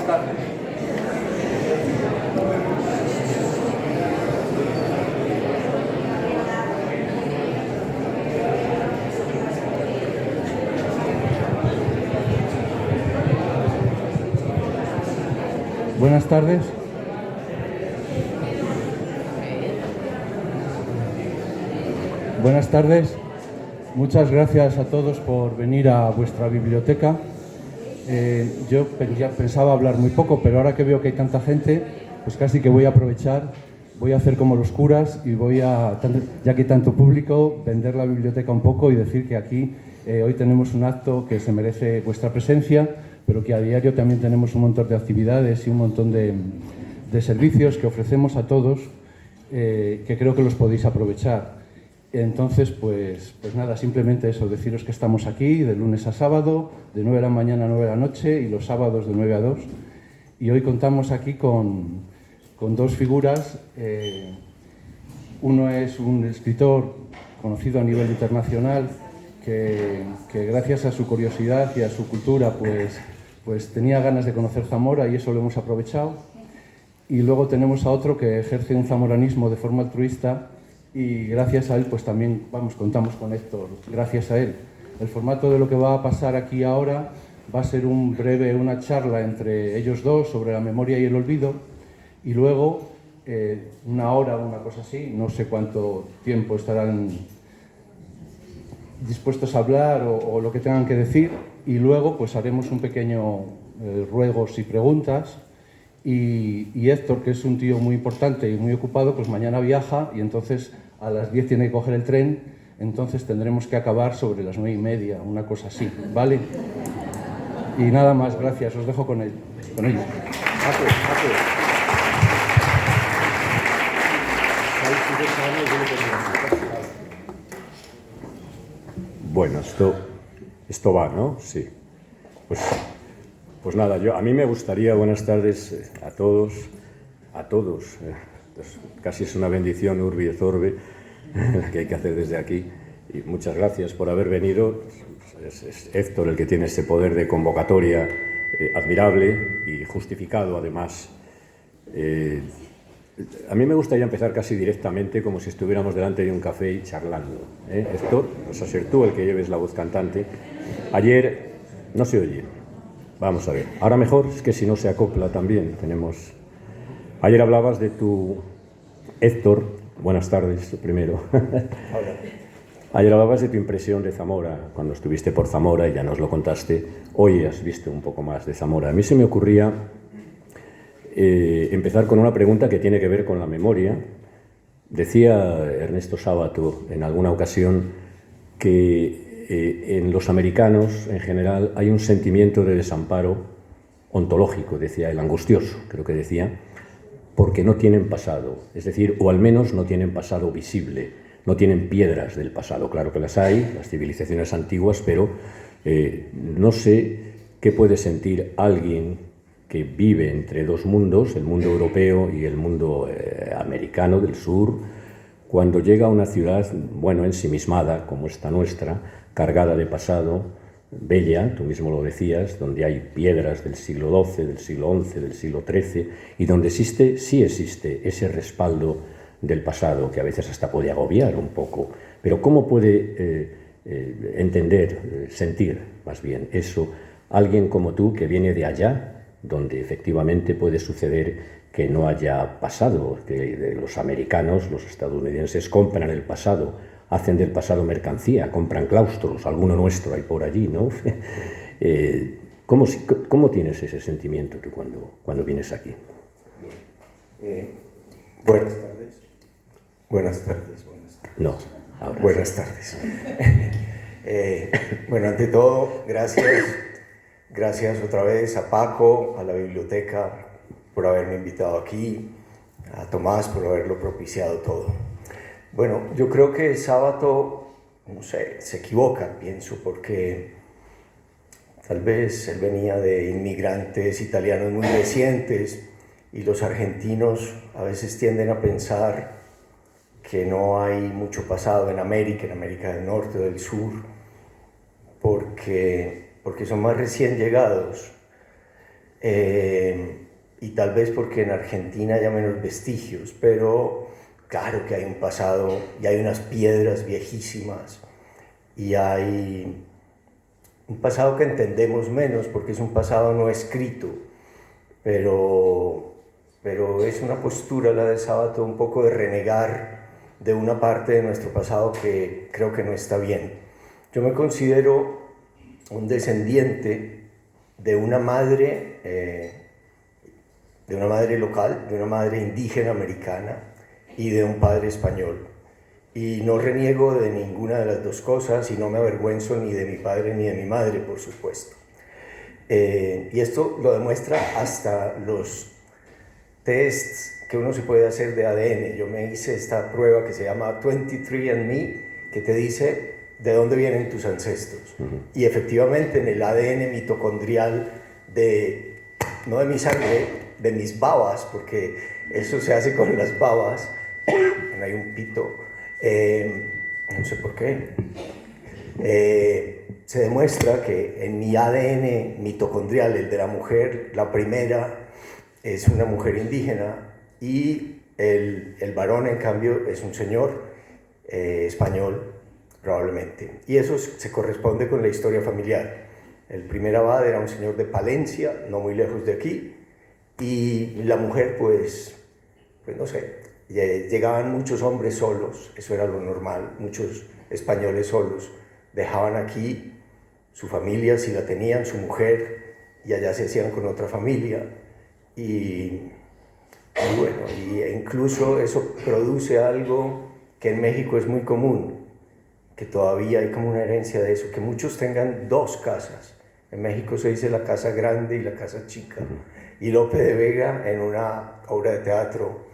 tardes. Buenas tardes. Buenas tardes. Muchas gracias a todos por venir a vuestra biblioteca. Yo ya pensaba hablar muy poco, pero ahora que veo que hay tanta gente, pues casi que voy a aprovechar, voy a hacer como los curas y voy a, ya que hay tanto público, vender la biblioteca un poco y decir que aquí hoy tenemos un acto que se merece vuestra presencia, pero que a diario también tenemos un montón de actividades y un montón de servicios que ofrecemos a todos, que creo que los podéis aprovechar. Entonces, pues nada, simplemente eso, deciros que estamos aquí de lunes a sábado, de 9 de la mañana a 9 de la noche y los sábados de 9 a 2. Y hoy contamos aquí con dos figuras. Uno es un escritor conocido a nivel internacional que gracias a su curiosidad y a su cultura pues tenía ganas de conocer Zamora y eso lo hemos aprovechado. Y luego tenemos a otro que ejerce un zamoranismo de forma altruista y gracias a él pues también contamos con Héctor, gracias a él. El formato de lo que va a pasar aquí ahora va a ser una charla entre ellos dos sobre la memoria y el olvido y luego una hora o una cosa así, no sé cuánto tiempo estarán dispuestos a hablar o lo que tengan que decir y luego pues haremos un pequeño ruegos y preguntas. Y Héctor, que es un tío muy importante y muy ocupado, pues mañana viaja y entonces a las 10 tiene que coger el tren, entonces tendremos que acabar sobre las 9:30, una cosa así, ¿vale? Y nada más, gracias, os dejo con ellos. Bueno, esto va, ¿no? Sí. Pues nada, a mí me gustaría, buenas tardes a todos, casi es una bendición Urbi et Orbi, que hay que hacer desde aquí, y muchas gracias por haber venido. Es Héctor el que tiene ese poder de convocatoria admirable y justificado además. A mí me gustaría empezar casi directamente como si estuviéramos delante de un café y charlando. Héctor, vas a ser tú el que lleves la voz cantante. Ayer no se oye. Vamos a ver. Ahora mejor, es que si no se acopla también. Ayer hablabas de tu... Héctor, buenas tardes, primero. Ayer hablabas de tu impresión de Zamora, cuando estuviste por Zamora y ya nos lo contaste. Hoy has visto un poco más de Zamora. A mí se me ocurría empezar con una pregunta que tiene que ver con la memoria. Decía Ernesto Sábato en alguna ocasión que en los americanos, en general, hay un sentimiento de desamparo ontológico, decía él, angustioso, creo que decía, porque no tienen pasado, es decir, o al menos no tienen pasado visible, no tienen piedras del pasado. Claro que las hay, las civilizaciones antiguas, pero no sé qué puede sentir alguien que vive entre dos mundos, el mundo europeo y el mundo americano del sur, cuando llega a una ciudad, ensimismada, como esta nuestra, cargada de pasado, bella, tú mismo lo decías, donde hay piedras del siglo XII, del siglo XI, del siglo XIII, y donde sí existe ese respaldo del pasado, que a veces hasta puede agobiar un poco. Pero ¿cómo puede sentir más bien eso alguien como tú que viene de allá, donde efectivamente puede suceder que no haya pasado, que los americanos, los estadounidenses compran el pasado, hacen del pasado mercancía, compran claustros, alguno nuestro hay por allí, ¿no? ¿Cómo tienes ese sentimiento tú cuando vienes aquí? Buenas tardes. Buenas tardes. No, ahora buenas sí. Tardes. Bueno, ante todo, gracias otra vez a Paco, a la biblioteca por haberme invitado aquí, a Tomás por haberlo propiciado todo. Bueno, yo creo que Sábato, no sé, se equivoca, pienso, porque tal vez él venía de inmigrantes italianos muy recientes y los argentinos a veces tienden a pensar que no hay mucho pasado en América del Norte o del Sur, porque son más recién llegados. y tal vez porque en Argentina haya menos vestigios, pero claro que hay un pasado y hay unas piedras viejísimas y hay un pasado que entendemos menos porque es un pasado no escrito, pero es una postura la de Sábato un poco de renegar de una parte de nuestro pasado que creo que no está bien. Yo me considero un descendiente de una madre local, de una madre indígena americana y de un padre español. Y no reniego de ninguna de las dos cosas y no me avergüenzo ni de mi padre ni de mi madre, por supuesto. Y esto lo demuestra hasta los tests que uno se puede hacer de ADN. Yo me hice esta prueba que se llama 23andMe, que te dice de dónde vienen tus ancestros. Y efectivamente en el ADN mitocondrial no de mi sangre, de mis babas, porque eso se hace con las babas, hay un pito, no sé por qué, se demuestra que en mi ADN mitocondrial, el de la mujer, la primera es una mujer indígena y el varón en cambio es un señor español probablemente, y eso se corresponde con la historia familiar. El primer abad era un señor de Palencia, no muy lejos de aquí, y la mujer pues no sé, llegaban muchos hombres solos, eso era lo normal, muchos españoles solos, dejaban aquí su familia si la tenían, su mujer, y allá se hacían con otra familia, y bueno, y incluso eso produce algo que en México es muy común, que todavía hay como una herencia de eso, que muchos tengan dos casas. En México se dice la casa grande y la casa chica. Y Lope de Vega, en una obra de teatro,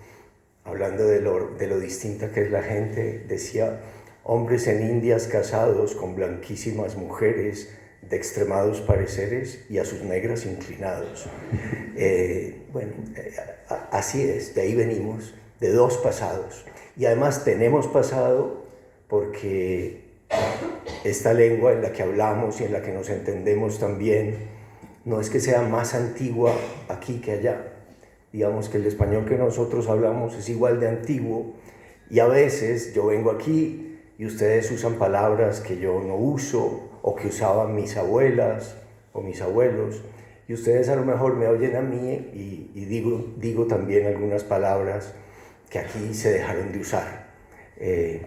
hablando de lo distinta que es la gente, decía: hombres en Indias casados con blanquísimas mujeres de extremados pareceres y a sus negras inclinados. Así es, de ahí venimos, de dos pasados. Y además tenemos pasado porque esta lengua en la que hablamos y en la que nos entendemos también, no es que sea más antigua aquí que allá. Digamos que el español que nosotros hablamos es igual de antiguo, y a veces yo vengo aquí y ustedes usan palabras que yo no uso o que usaban mis abuelas o mis abuelos, y ustedes a lo mejor me oyen a mí y digo también algunas palabras que aquí se dejaron de usar.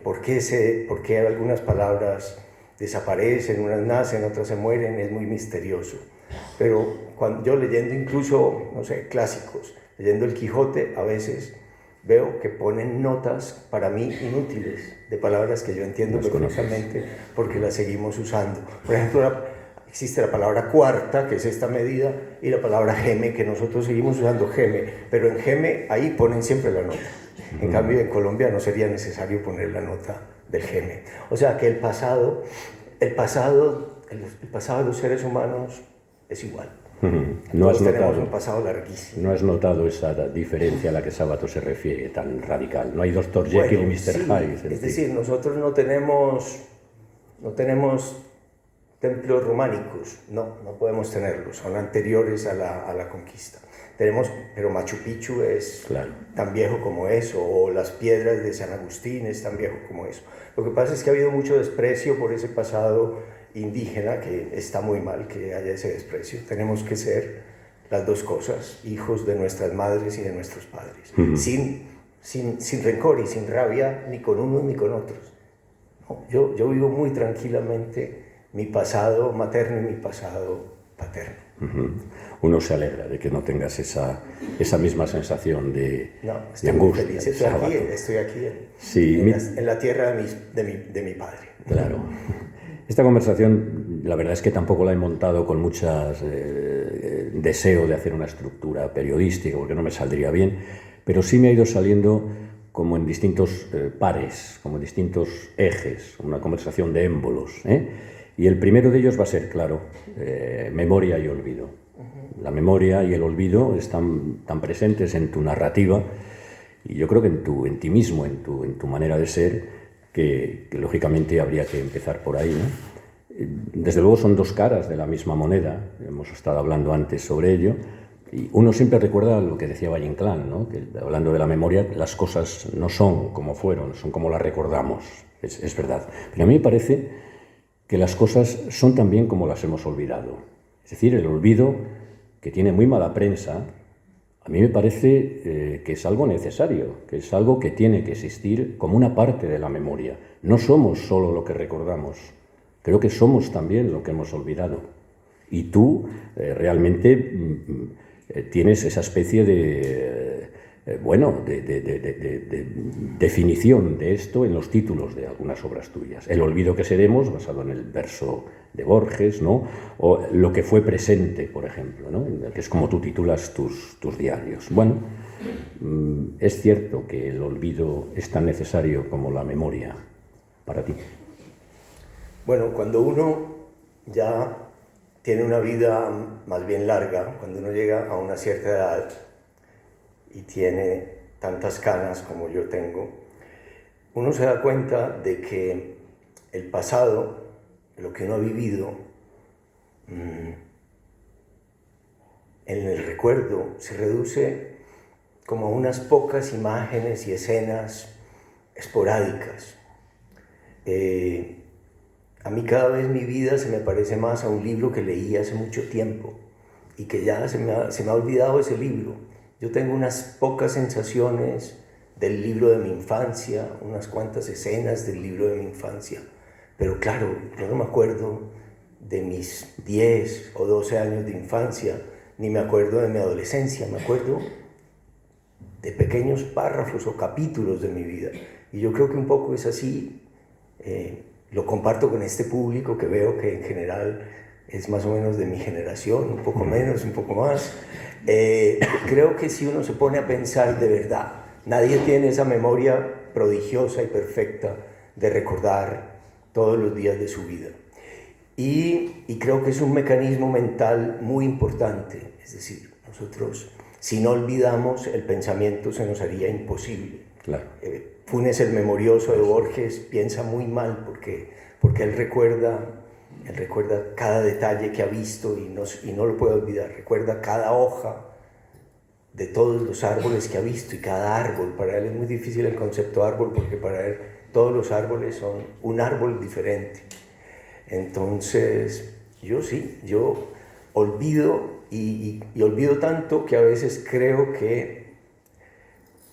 ¿Por qué algunas palabras desaparecen, unas nacen, otras se mueren? Es muy misterioso. Pero cuando yo leyendo incluso, no sé, clásicos, leyendo el Quijote, a veces veo que ponen notas para mí inútiles de palabras que yo entiendo perfectamente porque las seguimos usando. Por ejemplo, existe la palabra cuarta, que es esta medida, y la palabra geme, que nosotros seguimos usando geme, pero en geme ahí ponen siempre la nota. En cambio, en Colombia no sería necesario poner la nota del geme. O sea que el pasado de los seres humanos es igual. Todos tenemos un pasado larguísimo. ¿No has notado esa diferencia a la que Sábato se refiere, tan radical? No hay Dr. Jekyll y Mr. Hyde. Es decir, nosotros no tenemos templos románicos, no podemos tenerlos, son anteriores a la conquista. Pero Machu Picchu es tan viejo como eso, o las piedras de San Agustín es tan viejo como eso. Lo que pasa es que ha habido mucho desprecio por ese pasado indígena, que está muy mal que haya ese desprecio. Tenemos que ser las dos cosas, hijos de nuestras madres y de nuestros padres, sin rencor y sin rabia, ni con unos ni con otros. No, yo vivo muy tranquilamente mi pasado materno y mi pasado paterno. Uno se alegra de que no tengas esa misma sensación de angustia. Feliz. Estoy aquí en la tierra de mi padre. Claro. Esta conversación, la verdad es que tampoco la he montado con muchas deseo de hacer una estructura periodística, porque no me saldría bien, pero sí me ha ido saliendo como en distintos pares, como en distintos ejes, una conversación de émbolos, Y el primero de ellos va a ser, claro, memoria y olvido. La memoria y el olvido están tan presentes en tu narrativa, y yo creo que en ti mismo, en tu manera de ser, que lógicamente habría que empezar por ahí, ¿no? Desde luego son dos caras de la misma moneda, hemos estado hablando antes sobre ello, Y uno siempre recuerda lo que decía Valle Inclán, ¿no? Que, hablando de la memoria, las cosas no son como fueron, son como las recordamos, es verdad. Pero a mí me parece que las cosas son también como las hemos olvidado. Es decir, el olvido, que tiene muy mala prensa, a mí me parece que es algo necesario, que es algo que tiene que existir como una parte de la memoria. No somos solo lo que recordamos, creo que somos también lo que hemos olvidado. Y tú realmente tienes esa especie de definición de esto en los títulos de algunas obras tuyas. El olvido que seremos, basado en el verso de Borges, ¿no? O lo que fue presente, por ejemplo, ¿no? Que es como tú titulas tus diarios. Bueno, es cierto que el olvido es tan necesario como la memoria para ti. Bueno, cuando uno ya tiene una vida más bien larga, cuando uno llega a una cierta edad y tiene tantas canas como yo tengo, uno se da cuenta de que el pasado, lo que uno ha vivido, en el recuerdo se reduce como a unas pocas imágenes y escenas esporádicas. A mí cada vez mi vida se me parece más a un libro que leí hace mucho tiempo y que ya se me ha olvidado ese libro. Yo tengo unas pocas sensaciones del libro de mi infancia, unas cuantas escenas del libro de mi infancia, pero claro, yo no me acuerdo de mis 10 o 12 años de infancia, ni me acuerdo de mi adolescencia, me acuerdo de pequeños párrafos o capítulos de mi vida. Y yo creo que un poco es así, lo comparto con este público que veo que en general es más o menos de mi generación, un poco menos, un poco más. Creo que si uno se pone a pensar de verdad, nadie tiene esa memoria prodigiosa y perfecta de recordar todos los días de su vida. Y creo que es un mecanismo mental muy importante, es decir, nosotros si no olvidamos el pensamiento se nos haría imposible. Claro. Funes el memorioso de Borges piensa muy mal porque él recuerda cada detalle que ha visto y no lo puede olvidar, recuerda cada hoja de todos los árboles que ha visto y cada árbol. Para él es muy difícil el concepto árbol porque para él todos los árboles son un árbol diferente. Entonces, yo olvido y olvido tanto que a veces creo que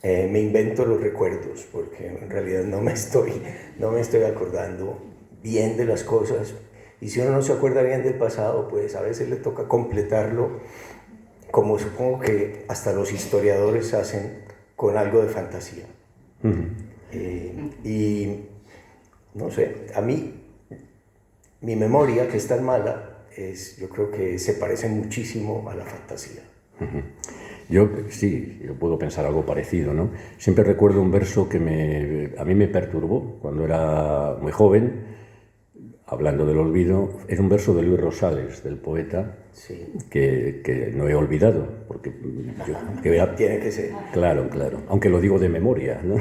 me invento los recuerdos porque en realidad no me estoy acordando bien de las cosas. Y si uno no se acuerda bien del pasado, pues a veces le toca completarlo, como supongo que hasta los historiadores hacen, con algo de fantasía. Y no sé, a mí, mi memoria, que es tan mala, yo creo que se parece muchísimo a la fantasía. Yo puedo pensar algo parecido, ¿no? Siempre recuerdo un verso que a mí me perturbó cuando era muy joven. Hablando del olvido, era un verso de Luis Rosales, del poeta, sí, que no he olvidado, porque tiene que ser. Claro, aunque lo digo de memoria, ¿no?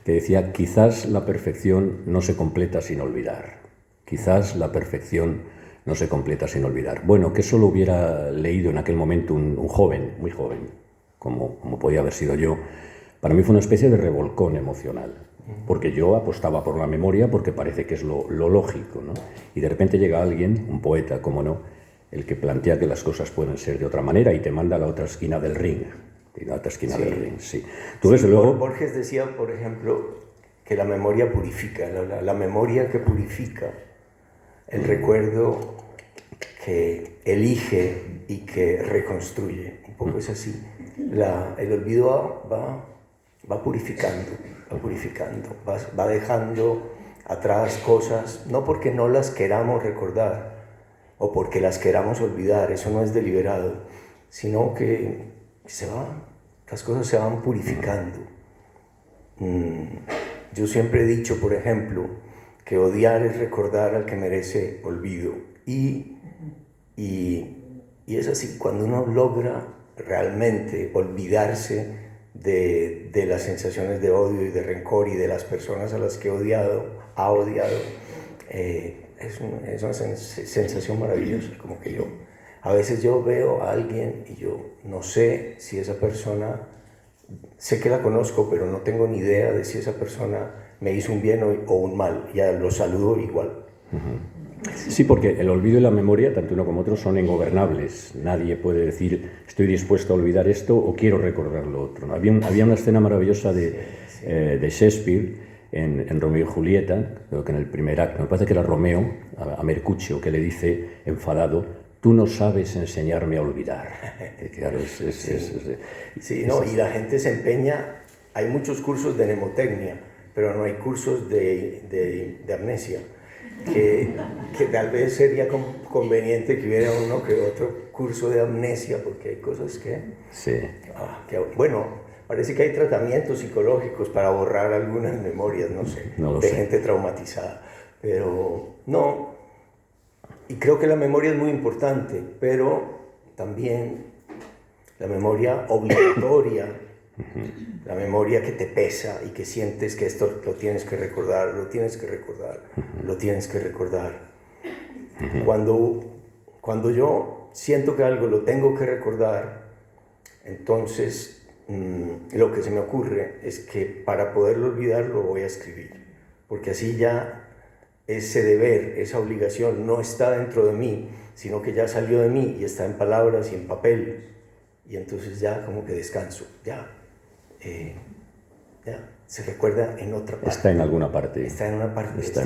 Que decía, quizás la perfección no se completa sin olvidar, quizás la perfección no se completa sin olvidar. Bueno, que eso lo hubiera leído en aquel momento un joven, muy joven, como podía haber sido yo, para mí fue una especie de revolcón emocional. Porque yo apostaba por la memoria porque parece que es lo lógico, ¿no? Y de repente llega alguien, un poeta, como no, el que plantea que las cosas pueden ser de otra manera y te manda a la otra esquina del ring. Sí. Tú desde luego... Borges decía, por ejemplo, que la memoria purifica, la memoria que purifica, el recuerdo que elige y que reconstruye. Un poco es así. El olvido va purificando, va dejando atrás cosas, no porque no las queramos recordar o porque las queramos olvidar, eso no es deliberado, sino que las cosas se van purificando. Yo siempre he dicho, por ejemplo, que odiar es recordar al que merece olvido. Y es así, cuando uno logra realmente olvidarse de las sensaciones de odio y de rencor y de las personas a las que ha odiado, es una sensación maravillosa, como que yo A veces yo veo a alguien y yo no sé si esa persona, sé que la conozco, pero no tengo ni idea de si esa persona me hizo un bien o un mal. Ya lo saludo igual. Sí, porque el olvido y la memoria, tanto uno como otro, son ingobernables. Nadie puede decir, estoy dispuesto a olvidar esto o quiero recordar lo otro. Había una escena maravillosa de Shakespeare en Romeo y Julieta, creo que en el primer acto, me parece que era Romeo, a Mercutio, que le dice, enfadado, tú no sabes enseñarme a olvidar. Claro, y la gente se empeña, hay muchos cursos de mnemotecnia, pero no hay cursos de amnesia. Que tal vez sería conveniente que hubiera uno que otro curso de amnesia, porque hay cosas que... Sí. Bueno, parece que hay tratamientos psicológicos para borrar algunas memorias, no sé, de gente traumatizada, pero no. Y creo que la memoria es muy importante, pero también la memoria obligatoria, la memoria que te pesa y que sientes que esto lo tienes que recordar, lo tienes que recordar, lo tienes que recordar. Cuando yo siento que algo lo tengo que recordar, entonces lo que se me ocurre es que para poderlo olvidar lo voy a escribir, porque así ya ese deber, esa obligación no está dentro de mí, sino que ya salió de mí y está en palabras y en papel, y entonces ya como que descanso, ya se recuerda en otra parte. Está en alguna parte. Está en una parte, está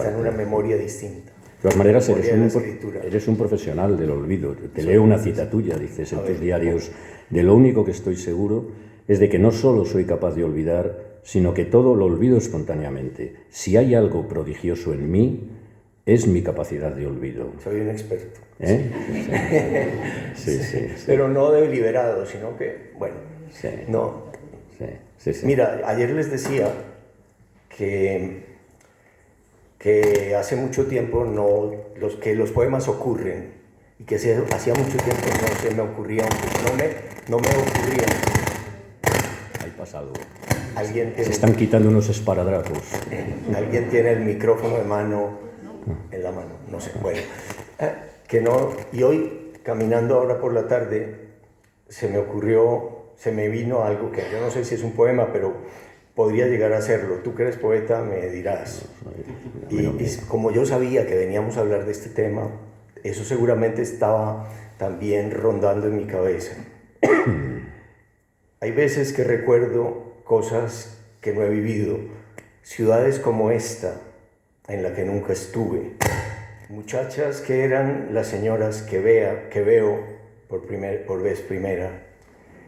en una memoria distinta. De todas maneras, eres un profesional del olvido. Te leo una cita tuya, dices en tus diarios, de lo único que estoy seguro es de que no solo soy capaz de olvidar, sino que todo lo olvido espontáneamente. Si hay algo prodigioso en mí, es mi capacidad de olvido. Soy un experto. Sí. Pero no deliberado, sino que, bueno, no. Sí. Mira, ayer les decía que hace mucho tiempo los poemas ocurren y que hacía mucho tiempo no se me ocurría, no me ocurría. Hay pasado. Se están quitando unos esparadrapos. Alguien tiene el micrófono en la mano, no sé, bueno. Y hoy, caminando ahora por la tarde, se me vino algo que yo no sé si es un poema, pero podría llegar a serlo. Tú que eres poeta me dirás. Y como yo sabía que veníamos a hablar de este tema, eso seguramente estaba también rondando en mi cabeza. Hay veces que recuerdo cosas que no he vivido, ciudades como esta, en la que nunca estuve, muchachas que eran las señoras que veo por vez primera,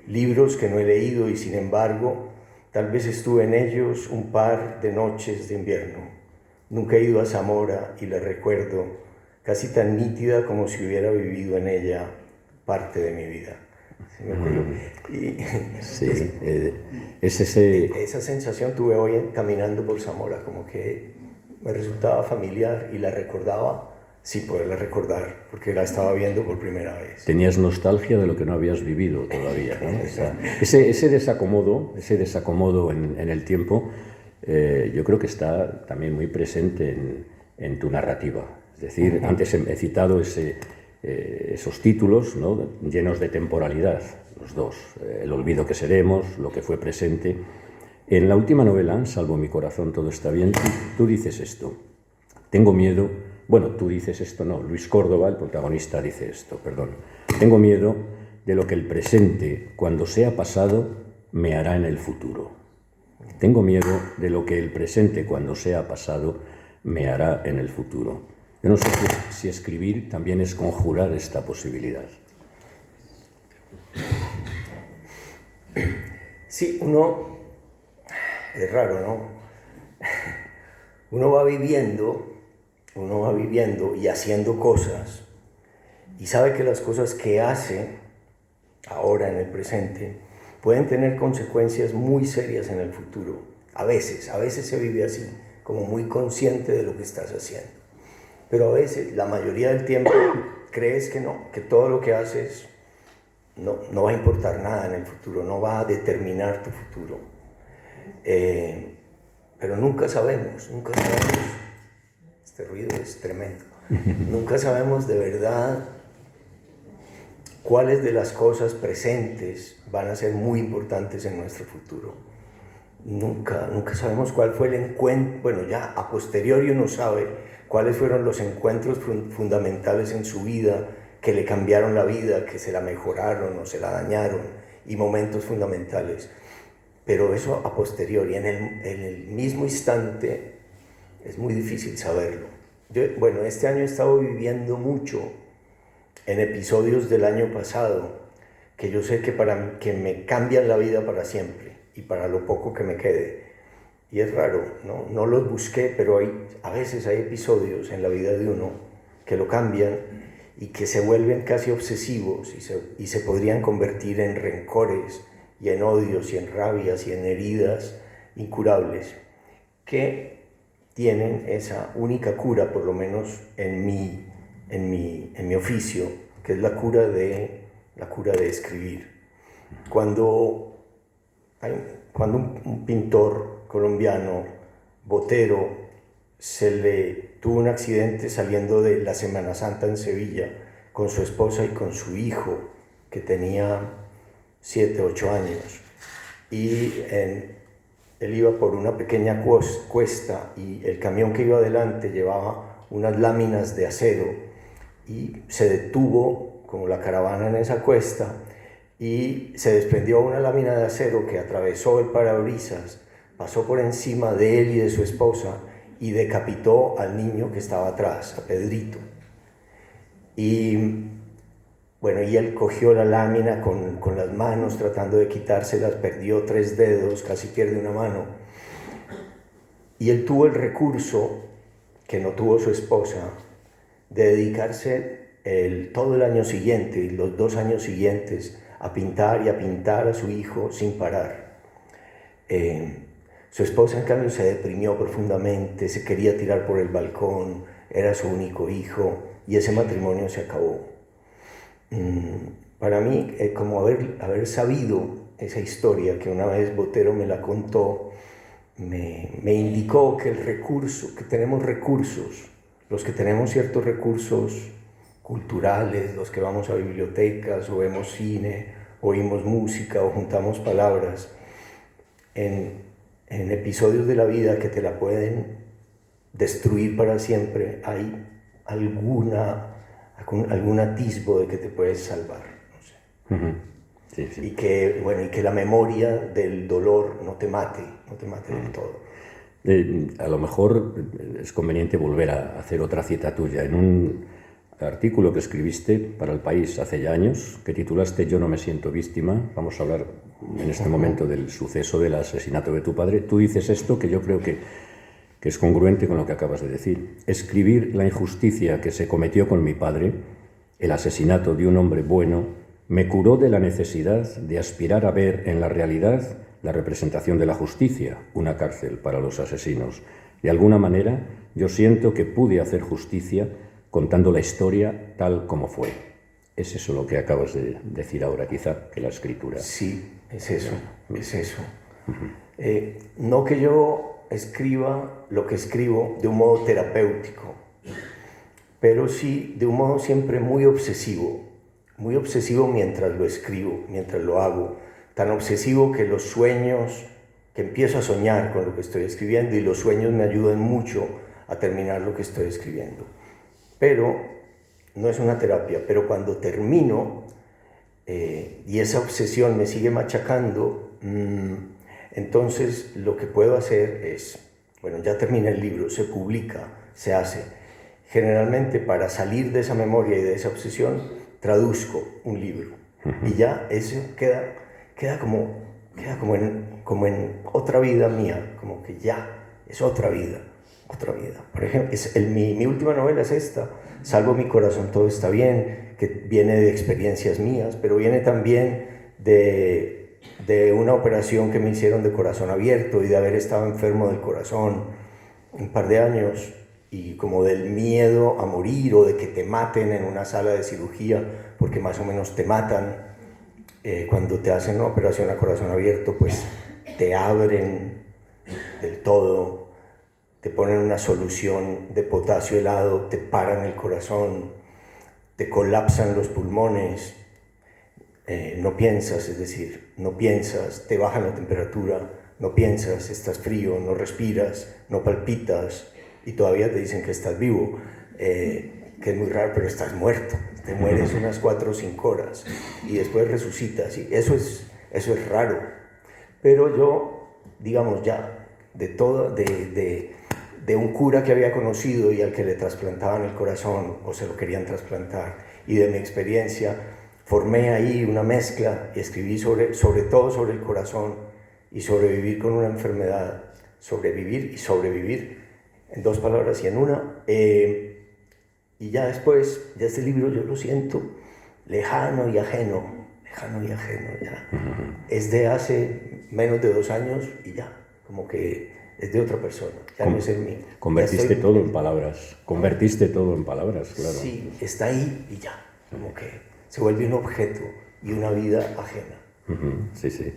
libros que no he leído y sin embargo tal vez estuve en ellos un par de noches de invierno. Nunca he ido a Zamora y la recuerdo casi tan nítida como si hubiera vivido en ella parte de mi vida. Esa sensación tuve hoy caminando por Zamora, como que me resultaba familiar y la recordaba sin poderla recordar, porque la estaba viendo por primera vez. Tenías nostalgia de lo que no habías vivido todavía, ¿no? Ese desacomodo en el tiempo, yo creo que está también muy presente en tu narrativa. Es decir, antes he citado esos títulos, ¿no?, llenos de temporalidad, los dos, el olvido que seremos, lo que fue presente. En la última novela, Salvo mi corazón, todo está bien, tú dices esto: tengo miedo, tú dices esto, no, Luis Córdoba, el protagonista, dice esto, perdón, tengo miedo de lo que el presente, cuando sea pasado, me hará en el futuro. Tengo miedo de lo que el presente, cuando sea pasado, me hará en el futuro. Yo no sé si escribir también es conjurar esta posibilidad. Sí, es raro, ¿no? Uno va viviendo y haciendo cosas y sabe que las cosas que hace ahora en el presente pueden tener consecuencias muy serias en el futuro. A veces se vive así, como muy consciente de lo que estás haciendo. Pero a veces, la mayoría del tiempo, crees que no, que todo lo que haces no va a importar nada en el futuro, no va a determinar tu futuro. Pero nunca sabemos. Este ruido es tremendo. Nunca sabemos de verdad cuáles de las cosas presentes van a ser muy importantes en nuestro futuro. Nunca sabemos cuál fue el encuentro, bueno, ya a posteriori uno sabe cuáles fueron los encuentros fundamentales en su vida que le cambiaron la vida, que se la mejoraron o se la dañaron, y momentos fundamentales. Pero eso a posteriori, en el mismo instante, es muy difícil saberlo. Bueno, este año he estado viviendo mucho en episodios del año pasado, que yo sé que me cambian la vida para siempre, y para lo poco que me quede. Y es raro, no los busqué, pero a veces hay episodios en la vida de uno que lo cambian y que se vuelven casi obsesivos y se podrían convertir en rencores y en odios y en rabias y en heridas incurables que tienen esa única cura, por lo menos en mi oficio, que es la cura de escribir. Cuando un pintor colombiano, Botero, tuvo un accidente saliendo de la Semana Santa en Sevilla con su esposa y con su hijo, que tenía 7, 8 años, y él iba por una pequeña cuesta y el camión que iba adelante llevaba unas láminas de acero y se detuvo como la caravana en esa cuesta y se desprendió una lámina de acero que atravesó el parabrisas, pasó por encima de él y de su esposa y decapitó al niño que estaba atrás, a Pedrito. Y bueno, y él cogió la lámina con las manos tratando de quitárselas, perdió 3 dedos, casi pierde una mano. Y él tuvo el recurso, que no tuvo su esposa, de dedicarse todo el año siguiente y los 2 años siguientes a pintar y a pintar a su hijo sin parar. Su esposa, en cambio, se deprimió profundamente, se quería tirar por el balcón, era su único hijo y ese matrimonio se acabó. Para mí, como haber sabido esa historia que una vez Botero me la contó, me indicó que que tenemos recursos, los que tenemos ciertos recursos culturales, los que vamos a bibliotecas o vemos cine, oímos música o juntamos palabras, en episodios de la vida que te la pueden destruir para siempre, hay algún atisbo de que te puedes salvar, no sé. Sí, sí. Y que la memoria del dolor no te mate del todo. A lo mejor es conveniente volver a hacer otra cita tuya. En un artículo que escribiste para El País hace ya años, que titulaste Yo no me siento víctima, vamos a hablar en este momento del suceso del asesinato de tu padre, tú dices esto que yo creo que es congruente con lo que acabas de decir. Escribir la injusticia que se cometió con mi padre, el asesinato de un hombre bueno, me curó de la necesidad de aspirar a ver en la realidad la representación de la justicia, una cárcel para los asesinos. De alguna manera, yo siento que pude hacer justicia contando la historia tal como fue. ¿Es eso lo que acabas de decir ahora, quizá, que la escritura? Sí, es eso. No que yo escriba lo que escribo de un modo terapéutico, pero sí de un modo siempre muy obsesivo mientras lo escribo, mientras lo hago, tan obsesivo que los sueños, que empiezo a soñar con lo que estoy escribiendo y los sueños me ayudan mucho a terminar lo que estoy escribiendo. Pero no es una terapia, pero cuando termino y esa obsesión me sigue machacando, entonces lo que puedo hacer es, bueno, ya terminé el libro, se publica, se hace. Generalmente para salir de esa memoria y de esa obsesión, traduzco un libro. Y ya eso queda como en otra vida mía, como que ya es otra vida. Por ejemplo, mi última novela es esta, Salvo mi corazón, todo está bien, que viene de experiencias mías, pero viene también de una operación que me hicieron de corazón abierto y de haber estado enfermo del corazón un par de años y como del miedo a morir o de que te maten en una sala de cirugía, porque más o menos te matan. Cuando te hacen una operación a corazón abierto, pues te abren del todo, te ponen una solución de potasio helado, te paran el corazón, te colapsan los pulmones no piensas, es decir, no piensas, te baja la temperatura, no piensas, estás frío, no respiras, no palpitas y todavía te dicen que estás vivo, que es muy raro, pero estás muerto, te mueres unas 4 o 5 horas y después resucitas, y eso es raro. Pero yo, digamos, ya de un cura que había conocido y al que le trasplantaban el corazón o se lo querían trasplantar, y de mi experiencia, formé ahí una mezcla y escribí sobre todo sobre el corazón y sobrevivir con una enfermedad, sobrevivir y sobrevivir, en 2 palabras y en una. Y ya después, ya este libro yo lo siento lejano y ajeno ya. Es de hace menos de 2 años y ya, como que es de otra persona, ya no es el mío. Convertiste todo en palabras, claro. Sí, está ahí y ya, como que se vuelve un objeto y una vida ajena. Sí, sí.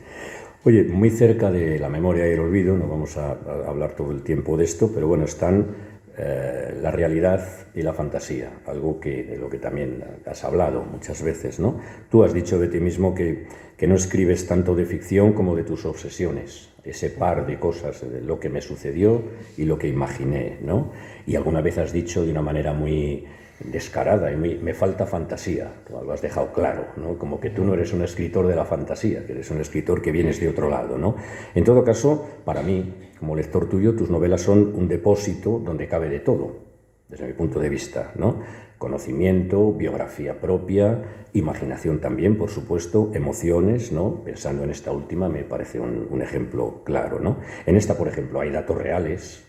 Oye, muy cerca de la memoria y el olvido, no vamos a hablar todo el tiempo de esto, pero bueno, están la realidad y la fantasía, algo de lo que también has hablado muchas veces, ¿no? Tú has dicho de ti mismo que no escribes tanto de ficción como de tus obsesiones, ese par de cosas, de lo que me sucedió y lo que imaginé, ¿no? Y alguna vez has dicho de una manera muy descarada y me falta fantasía, lo has dejado claro, ¿no? Como que tú no eres un escritor de la fantasía, que eres un escritor que vienes de otro lado, ¿no? En todo caso, para mí, como lector tuyo, tus novelas son un depósito donde cabe de todo, desde mi punto de vista, ¿no? Conocimiento, biografía propia, imaginación también, por supuesto, emociones, ¿no? Pensando en esta última me parece un ejemplo claro, ¿no? En esta, por ejemplo, hay datos reales.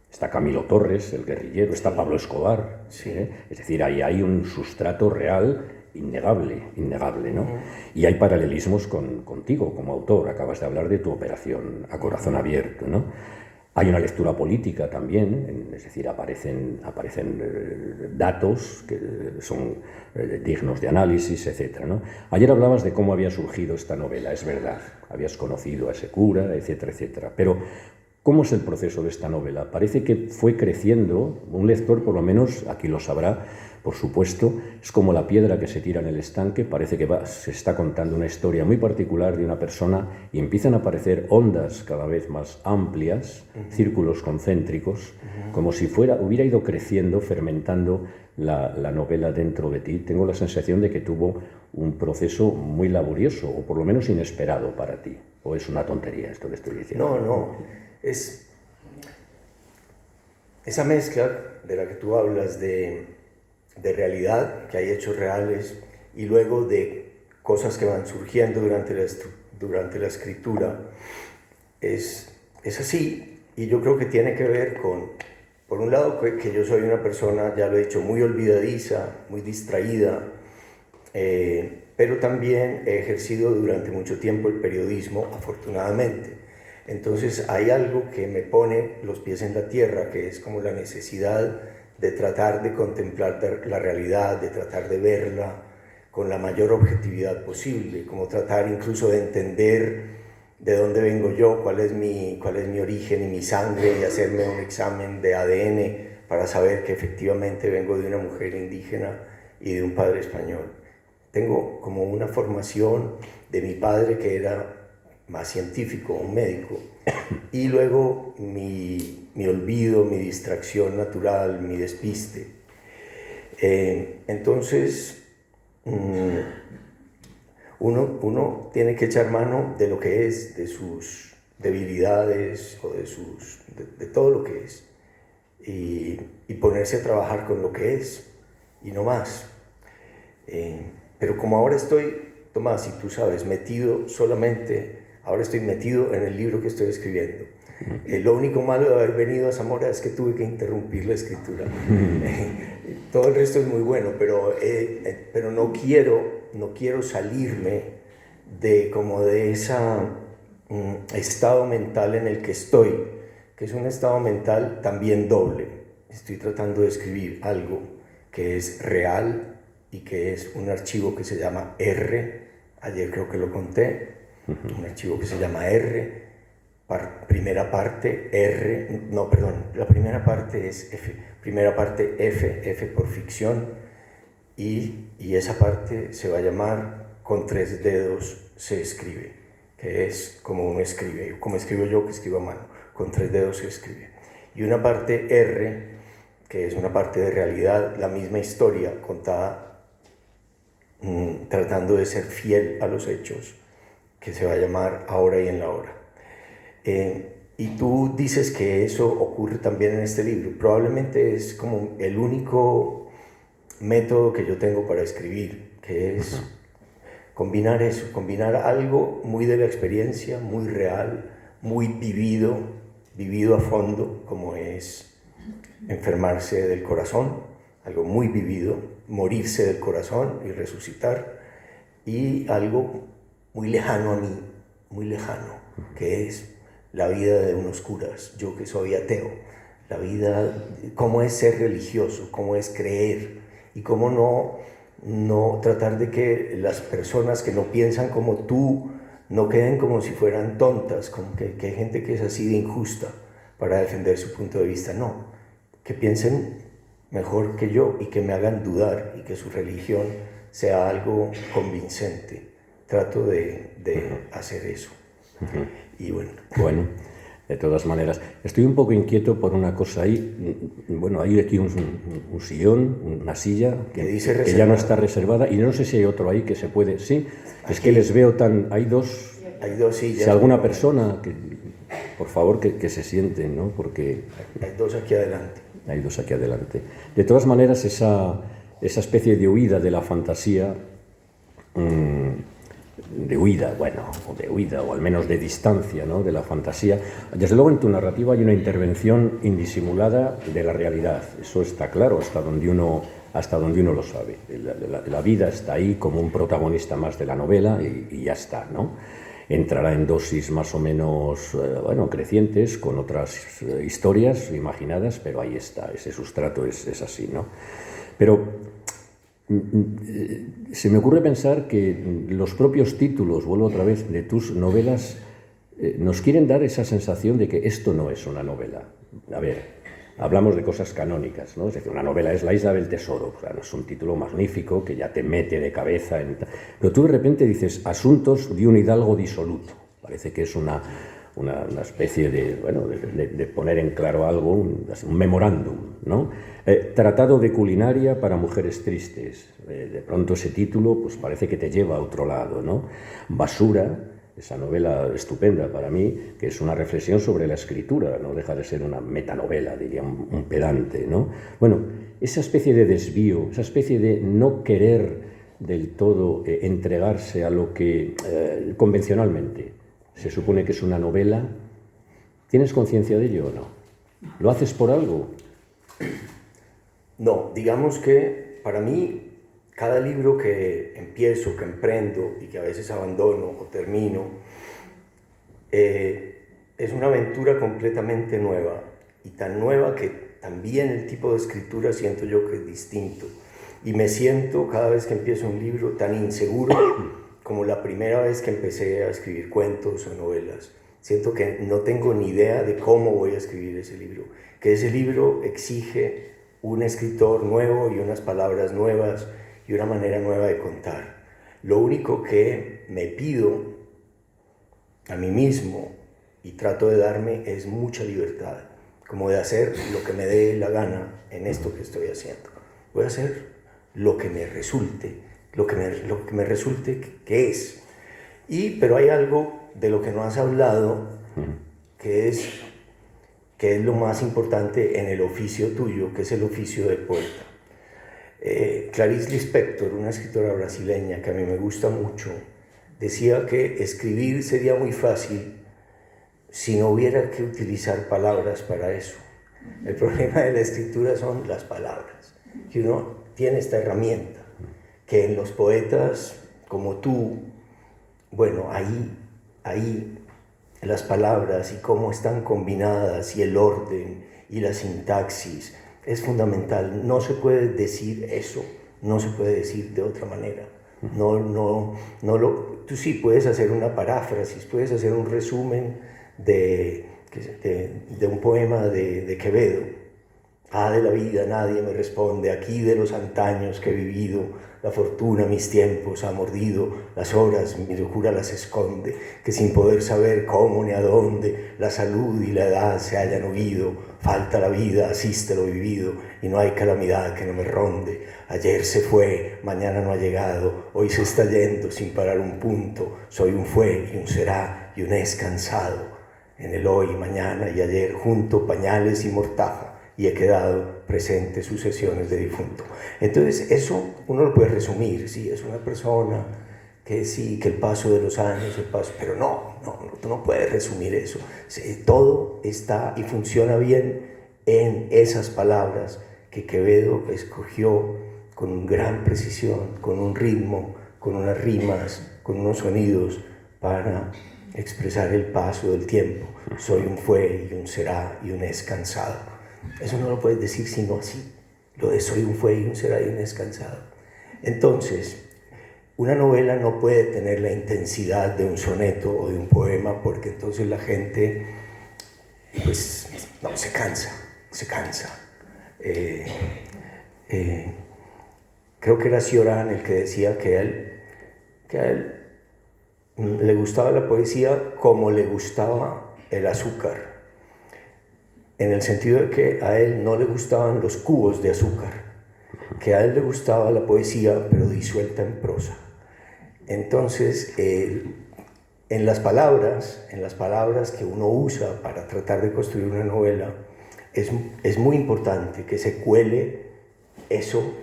Está Camilo Torres, el guerrillero, está Pablo Escobar, sí. Es decir, ahí hay un sustrato real innegable, ¿no? Y hay paralelismos contigo como autor, acabas de hablar de tu operación a corazón abierto, ¿no? Hay una lectura política también, es decir, aparecen datos que son dignos de análisis, etc., ¿no? Ayer hablabas de cómo había surgido esta novela, es verdad, habías conocido a ese cura, etcétera, pero ¿cómo es el proceso de esta novela? Parece que fue creciendo, un lector por lo menos, aquí lo sabrá, por supuesto, es como la piedra que se tira en el estanque, parece que se está contando una historia muy particular de una persona y empiezan a aparecer ondas cada vez más amplias, círculos concéntricos, como si hubiera ido creciendo, fermentando la novela dentro de ti. Tengo la sensación de que tuvo un proceso muy laborioso, o por lo menos inesperado para ti. ¿O es una tontería esto que estoy diciendo? No. Es esa mezcla de la que tú hablas de realidad, que hay hechos reales, y luego de cosas que van surgiendo durante la escritura, es así, y yo creo que tiene que ver con, por un lado, que yo soy una persona, ya lo he dicho, muy olvidadiza, muy distraída, pero también he ejercido durante mucho tiempo el periodismo, afortunadamente. Entonces hay algo que me pone los pies en la tierra, que es como la necesidad de tratar de contemplar la realidad, de tratar de verla con la mayor objetividad posible, como tratar incluso de entender de dónde vengo yo, cuál es mi origen y mi sangre, y hacerme un examen de ADN para saber que efectivamente vengo de una mujer indígena y de un padre español. Tengo como una formación de mi padre, que era más científico, un médico, y luego mi olvido, mi distracción natural, mi despiste. Entonces, uno tiene que echar mano de lo que es, de sus debilidades o de todo lo que es, y ponerse a trabajar con lo que es y no más. Pero como ahora estoy, Tomás, y tú sabes, ahora estoy metido en el libro que estoy escribiendo. Lo único malo de haber venido a Zamora es que tuve que interrumpir la escritura. Todo el resto es muy bueno, pero no quiero salirme de ese estado mental en el que estoy, que es un estado mental también doble. Estoy tratando de escribir algo que es real y que es un archivo que se llama R. Ayer creo que lo conté. Un archivo que se llama R, primera parte R, no, perdón, la primera parte es F, primera parte F por ficción, y esa parte se va a llamar con 3 dedos se escribe, que es como uno escribe, como escribo yo, que escribo a mano, con 3 dedos se escribe. Y una parte R, que es una parte de realidad, la misma historia contada tratando de ser fiel a los hechos, que se va a llamar Ahora y en la Hora. Y tú dices que eso ocurre también en este libro. Probablemente es como el único método que yo tengo para escribir, que es combinar eso, combinar algo muy de la experiencia, muy real, muy vivido a fondo, como es enfermarse del corazón, algo muy vivido, morirse del corazón y resucitar, y algo muy lejano a mí, muy lejano, que es la vida de unos curas, yo que soy ateo, la vida, cómo es ser religioso, cómo es creer, y cómo no tratar de que las personas que no piensan como tú no queden como si fueran tontas, como que hay gente que es así de injusta para defender su punto de vista. No, que piensen mejor que yo y que me hagan dudar y que su religión sea algo convincente. Trato de hacer eso. Y bueno. Bueno, de todas maneras, estoy un poco inquieto por una cosa ahí. Bueno, hay aquí un sillón, una silla que ya no está reservada, y no sé si hay otro ahí que se puede. Sí, aquí, es que les veo tan. Hay dos sillas. Si alguna persona, por favor, que se sienten, ¿no? Porque hay 2 aquí adelante. Hay 2 aquí adelante. De todas maneras, esa especie de huida de la fantasía, de huida, o al menos de distancia, ¿no?, de la fantasía. Desde luego en tu narrativa hay una intervención indisimulada de la realidad, eso está claro, hasta donde uno lo sabe. La vida está ahí como un protagonista más de la novela y ya está, ¿no? Entrará en dosis más o menos, crecientes, con otras historias imaginadas, pero ahí está, ese sustrato es así, ¿no? Pero se me ocurre pensar que los propios títulos, vuelvo otra vez, de tus novelas nos quieren dar esa sensación de que esto no es una novela. A ver, hablamos de cosas canónicas, ¿no? Es decir, una novela es La isla del tesoro, o sea, es un título magnífico que ya te mete de cabeza pero tú de repente dices asuntos de un hidalgo disoluto. Parece que es una especie de poner en claro algo, un memorándum, ¿no? Tratado de culinaria para mujeres tristes. De pronto ese título pues parece que te lleva a otro lado, ¿no? Basura, esa novela estupenda para mí, que es una reflexión sobre la escritura, no deja de ser una metanovela, diría un pedante, ¿no? Bueno, esa especie de desvío, esa especie de no querer del todo entregarse a lo que convencionalmente se supone que es una novela, ¿tienes conciencia de ello o no? ¿Lo haces por algo? No, digamos que para mí cada libro que empiezo, que emprendo y que a veces abandono o termino, es una aventura completamente nueva, y tan nueva que también el tipo de escritura siento yo que es distinto, y me siento cada vez que empiezo un libro tan inseguro como la primera vez que empecé a escribir cuentos o novelas. Siento que no tengo ni idea de cómo voy a escribir ese libro, que ese libro exige un escritor nuevo y unas palabras nuevas y una manera nueva de contar. Lo único que me pido a mí mismo y trato de darme es mucha libertad, como de hacer lo que me dé la gana en esto que estoy haciendo. Voy a hacer lo que me resulte, lo que me resulte que es. Pero hay algo de lo que no has hablado que es lo más importante en el oficio tuyo, que es el oficio de poeta. Clarice Lispector, una escritora brasileña que a mí me gusta mucho, decía que escribir sería muy fácil si no hubiera que utilizar palabras para eso. El problema de la escritura son las palabras, que uno tiene esta herramienta, que en los poetas como tú, bueno, ahí las palabras y cómo están combinadas y el orden y la sintaxis es fundamental. No se puede decir eso, no se puede decir de otra manera. Tú sí puedes hacer una paráfrasis, puedes hacer un resumen de un poema de Quevedo, Ah, de la vida nadie me responde, aquí de los antaños que he vivido, la fortuna mis tiempos ha mordido, las horas mi locura las esconde, que sin poder saber cómo ni a dónde, la salud y la edad se hayan huido, falta la vida, asiste lo vivido, y no hay calamidad que no me ronde. Ayer se fue, mañana no ha llegado, hoy se está yendo sin parar un punto, soy un fue y un será y un es cansado. En el hoy, mañana y ayer, junto pañales y mortaja, y he quedado presente sucesiones de difunto. Entonces, eso uno lo puede resumir, sí, es una persona que sí, que el paso de los años, pero no, tú no puedes resumir eso. Todo está y funciona bien en esas palabras que Quevedo escogió con gran precisión, con un ritmo, con unas rimas, con unos sonidos para expresar el paso del tiempo. Soy un fue y un será y un es cansado. Eso no lo puedes decir sino así. Lo de soy un fue y un será y un es cansado. Entonces, una novela no puede tener la intensidad de un soneto o de un poema, porque entonces la gente, pues, no, se cansa. Creo que era Cioran el que decía que a él le gustaba la poesía como le gustaba el azúcar, en el sentido de que a él no le gustaban los cubos de azúcar, que a él le gustaba la poesía pero disuelta en prosa. Entonces, en las palabras que uno usa para tratar de construir una novela, es muy importante que se cuele eso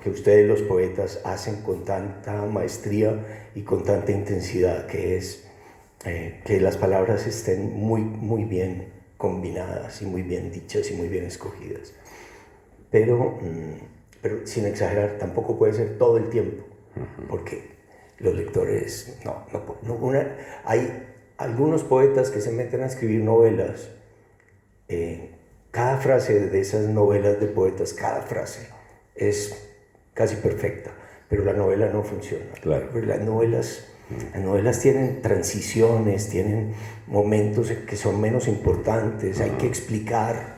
que ustedes los poetas hacen con tanta maestría y con tanta intensidad, que es que las palabras estén muy bien combinadas y muy bien dichas y muy bien escogidas. Pero sin exagerar, tampoco puede ser todo el tiempo, porque los lectores, hay algunos poetas que se meten a escribir novelas, cada frase de esas novelas de poetas, cada frase es casi perfecta, pero la novela no funciona. Claro. Las novelas tienen transiciones, tienen momentos que son menos importantes, hay que explicar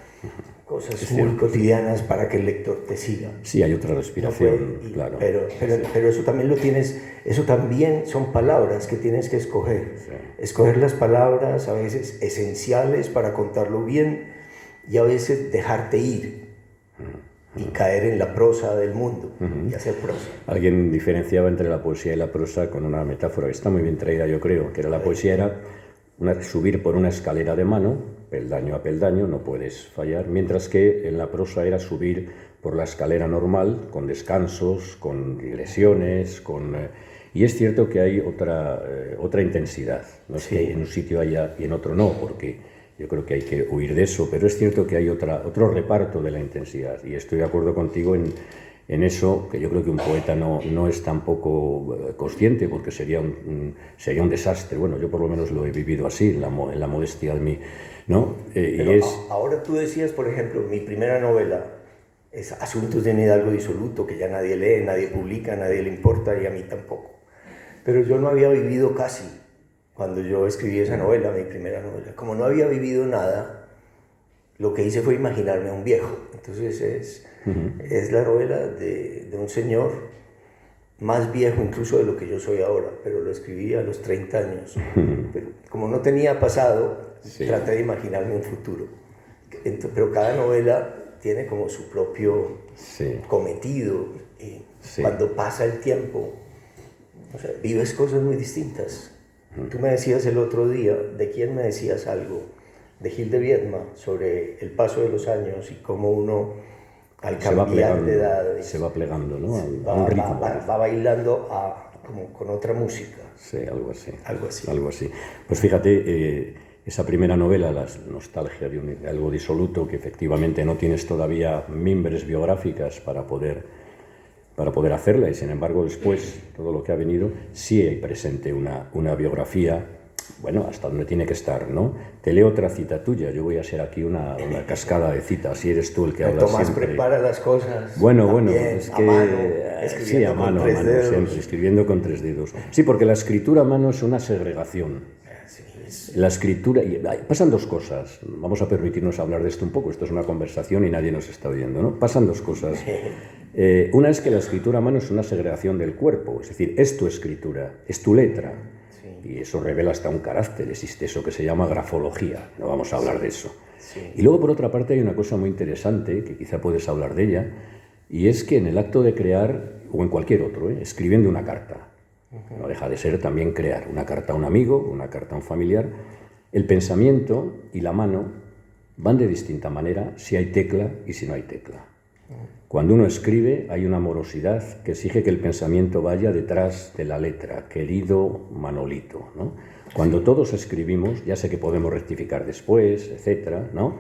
cosas muy cotidianas para que el lector te siga. Sí, hay otra respiración, claro. Pero eso también lo tienes, eso también son palabras que tienes que escoger. Sí. Escoger las palabras a veces esenciales para contarlo bien y a veces dejarte ir y caer en la prosa del mundo y hacer prosa. Alguien diferenciaba entre la poesía y la prosa con una metáfora que está muy bien traída, yo creo, que era la poesía era subir por una escalera de mano, peldaño a peldaño, no puedes fallar, mientras que en la prosa era subir por la escalera normal, con descansos, con digresiones, y es cierto que hay otra intensidad, no es que en un sitio haya y en otro no, porque yo creo que hay que huir de eso, pero es cierto que hay otro reparto de la intensidad, y estoy de acuerdo contigo en eso, que yo creo que un poeta no es tampoco consciente, porque sería un desastre. Bueno, yo por lo menos lo he vivido así, en la modestia de mí, ¿no? Pero ahora tú decías, por ejemplo, mi primera novela es Asuntos de un Hidalgo disoluto, que ya nadie lee, nadie publica, nadie le importa y a mí tampoco. Pero yo no había vivido casi. Cuando yo escribí esa novela, mi primera novela, como no había vivido nada, lo que hice fue imaginarme a un viejo. Entonces es la novela de un señor más viejo incluso de lo que yo soy ahora, pero lo escribí a los 30 años. Pero como no tenía pasado, traté de imaginarme un futuro. Pero cada novela tiene como su propio cometido. Y cuando pasa el tiempo, vives cosas muy distintas. Tú me decías el otro día, ¿de quién me decías algo? De Gil de Viedma, sobre el paso de los años y cómo uno, al cambiar de edad, se va plegando, ¿no? A un ritmo. Va bailando como con otra música. Sí, algo así. Pues fíjate, esa primera novela, La nostalgia de algo disoluto, que efectivamente no tienes todavía mimbres biográficas para poder hacerla, y sin embargo después, todo lo que ha venido, sí hay presente una biografía, bueno, hasta donde tiene que estar, ¿no? Te leo otra cita tuya, yo voy a ser aquí una cascada de citas, si eres tú el que habla Tomás siempre. Prepara las cosas. Bueno, es que... Sí, a mano, siempre, escribiendo con 3 dedos. Sí, porque la escritura a mano es una segregación. Sí, La escritura, y pasan dos cosas, vamos a permitirnos hablar de esto un poco, esto es una conversación y nadie nos está oyendo, ¿no? Pasan dos cosas. Una es que la escritura a mano es una segregación del cuerpo, es decir, es tu escritura, es tu letra, y eso revela hasta un carácter, existe eso que se llama grafología, no vamos a hablar de eso. Y luego, por otra parte, hay una cosa muy interesante, que quizá puedes hablar de ella, y es que en el acto de crear, o en cualquier otro, escribiendo una carta, no deja de ser también crear una carta a un amigo, una carta a un familiar, el pensamiento y la mano van de distinta manera si hay tecla y si no hay tecla. Cuando uno escribe hay una morosidad que exige que el pensamiento vaya detrás de la letra, querido Manolito, ¿no? Cuando todos escribimos, ya sé que podemos rectificar después, etcétera, ¿no?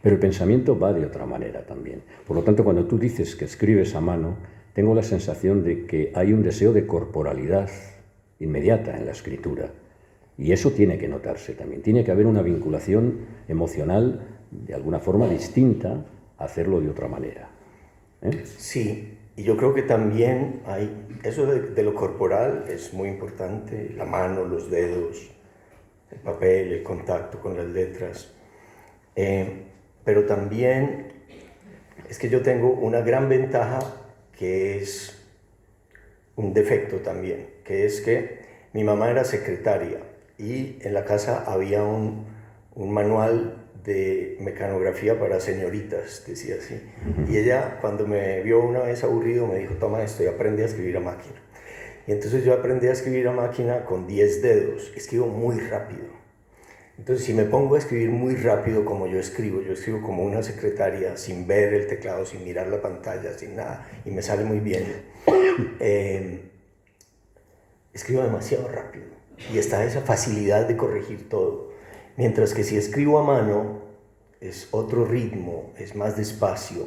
Pero el pensamiento va de otra manera también. Por lo tanto, cuando tú dices que escribes a mano, tengo la sensación de que hay un deseo de corporalidad inmediata en la escritura. Y eso tiene que notarse también. Tiene que haber una vinculación emocional de alguna forma distinta a hacerlo de otra manera. Sí, y yo creo que también hay, eso de lo corporal es muy importante, la mano, los dedos, el papel, el contacto con las letras, pero también es que yo tengo una gran ventaja que es un defecto también, que es que mi mamá era secretaria y en la casa había un manual de mecanografía para señoritas, decía así. Y ella, cuando me vio una vez aburrido, me dijo, toma esto y aprende a escribir a máquina. Y entonces yo aprendí a escribir a máquina con 10 dedos, escribo muy rápido. Entonces, si me pongo a escribir muy rápido como yo escribo como una secretaria, sin ver el teclado, sin mirar la pantalla, sin nada, y me sale muy bien, escribo demasiado rápido. Y está esa facilidad de corregir todo. Mientras que si escribo a mano, es otro ritmo, es más despacio,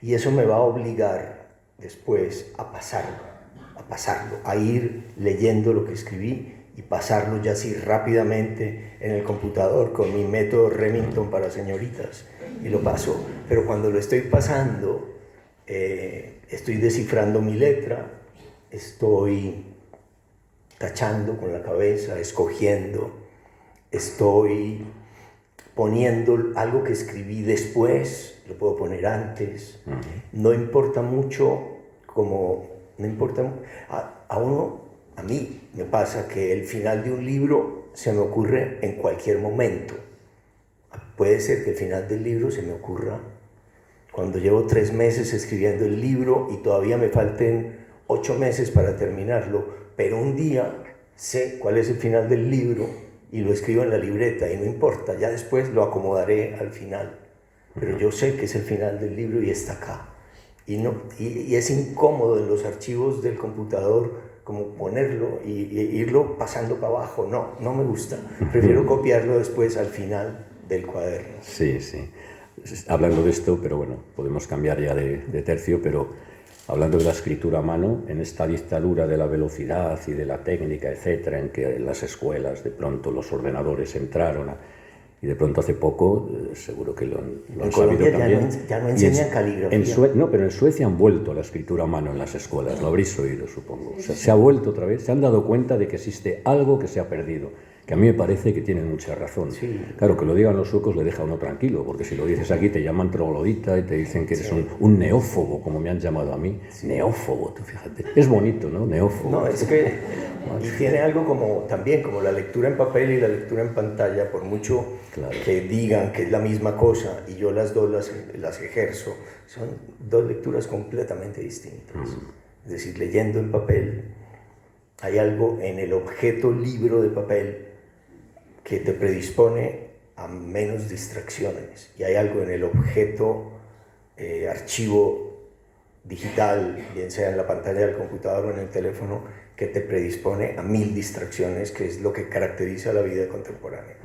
y eso me va a obligar después a pasarlo, a ir leyendo lo que escribí y pasarlo ya así rápidamente en el computador con mi método Remington para señoritas, y lo paso. Pero cuando lo estoy pasando, estoy descifrando mi letra, estoy tachando con la cabeza, escogiendo, estoy poniendo algo que escribí después, lo puedo poner antes. No importa mucho a mí me pasa que el final de un libro se me ocurre en cualquier momento. Puede ser que el final del libro se me ocurra cuando llevo 3 meses escribiendo el libro y todavía me falten 8 meses para terminarlo, pero un día sé cuál es el final del libro y lo escribo en la libreta y no importa, ya después lo acomodaré al final, pero yo sé que es el final del libro y está acá. Y es incómodo en los archivos del computador como ponerlo y irlo pasando para abajo. No me gusta. Prefiero copiarlo después al final del cuaderno. Sí, sí. Hablando de esto, pero bueno, podemos cambiar ya de tercio, pero hablando de la escritura a mano, en esta dictadura de la velocidad y de la técnica, etcétera, en que en las escuelas de pronto los ordenadores entraron y de pronto hace poco, seguro que lo han sabido también. Ya no enseñan caligrafía. No, pero en Suecia han vuelto a la escritura a mano en las escuelas, lo habréis oído, supongo. O sea, se ha vuelto otra vez, se han dado cuenta de que existe algo que se ha perdido, que a mí me parece que tienen mucha razón. Sí. Claro, que lo digan los suecos le deja a uno tranquilo, porque si lo dices aquí te llaman troglodita y te dicen que eres un neófobo, como me han llamado a mí. Sí. Neófobo, tú fíjate. Es bonito, ¿no? Neófobo. No, es que y tiene algo como también, como la lectura en papel y la lectura en pantalla, por mucho que digan que es la misma cosa y yo las dos las ejerzo, son dos lecturas completamente distintas. Es decir, leyendo en papel, hay algo en el objeto libro de papel que te predispone a menos distracciones, y hay algo en el objeto archivo digital, bien sea en la pantalla del computador o en el teléfono, que te predispone a 1000 distracciones, que es lo que caracteriza la vida contemporánea.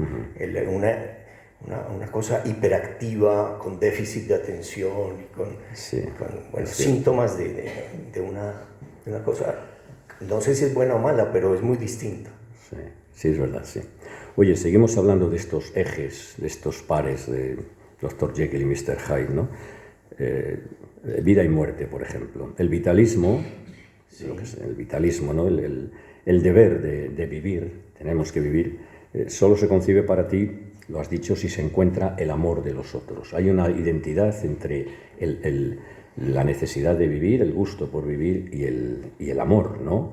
Una cosa hiperactiva, con déficit de atención, y con síntomas de una cosa, no sé si es buena o mala, pero es muy distinta. Sí, es verdad, sí. Oye, seguimos hablando de estos ejes, de estos pares de Dr. Jekyll y Mr. Hyde, ¿no? Vida y muerte, por ejemplo. El vitalismo, ¿no? El deber de vivir, tenemos que vivir, Solo se concibe para ti, lo has dicho, si se encuentra el amor de los otros. Hay una identidad entre la necesidad de vivir, el gusto por vivir y el amor, ¿no?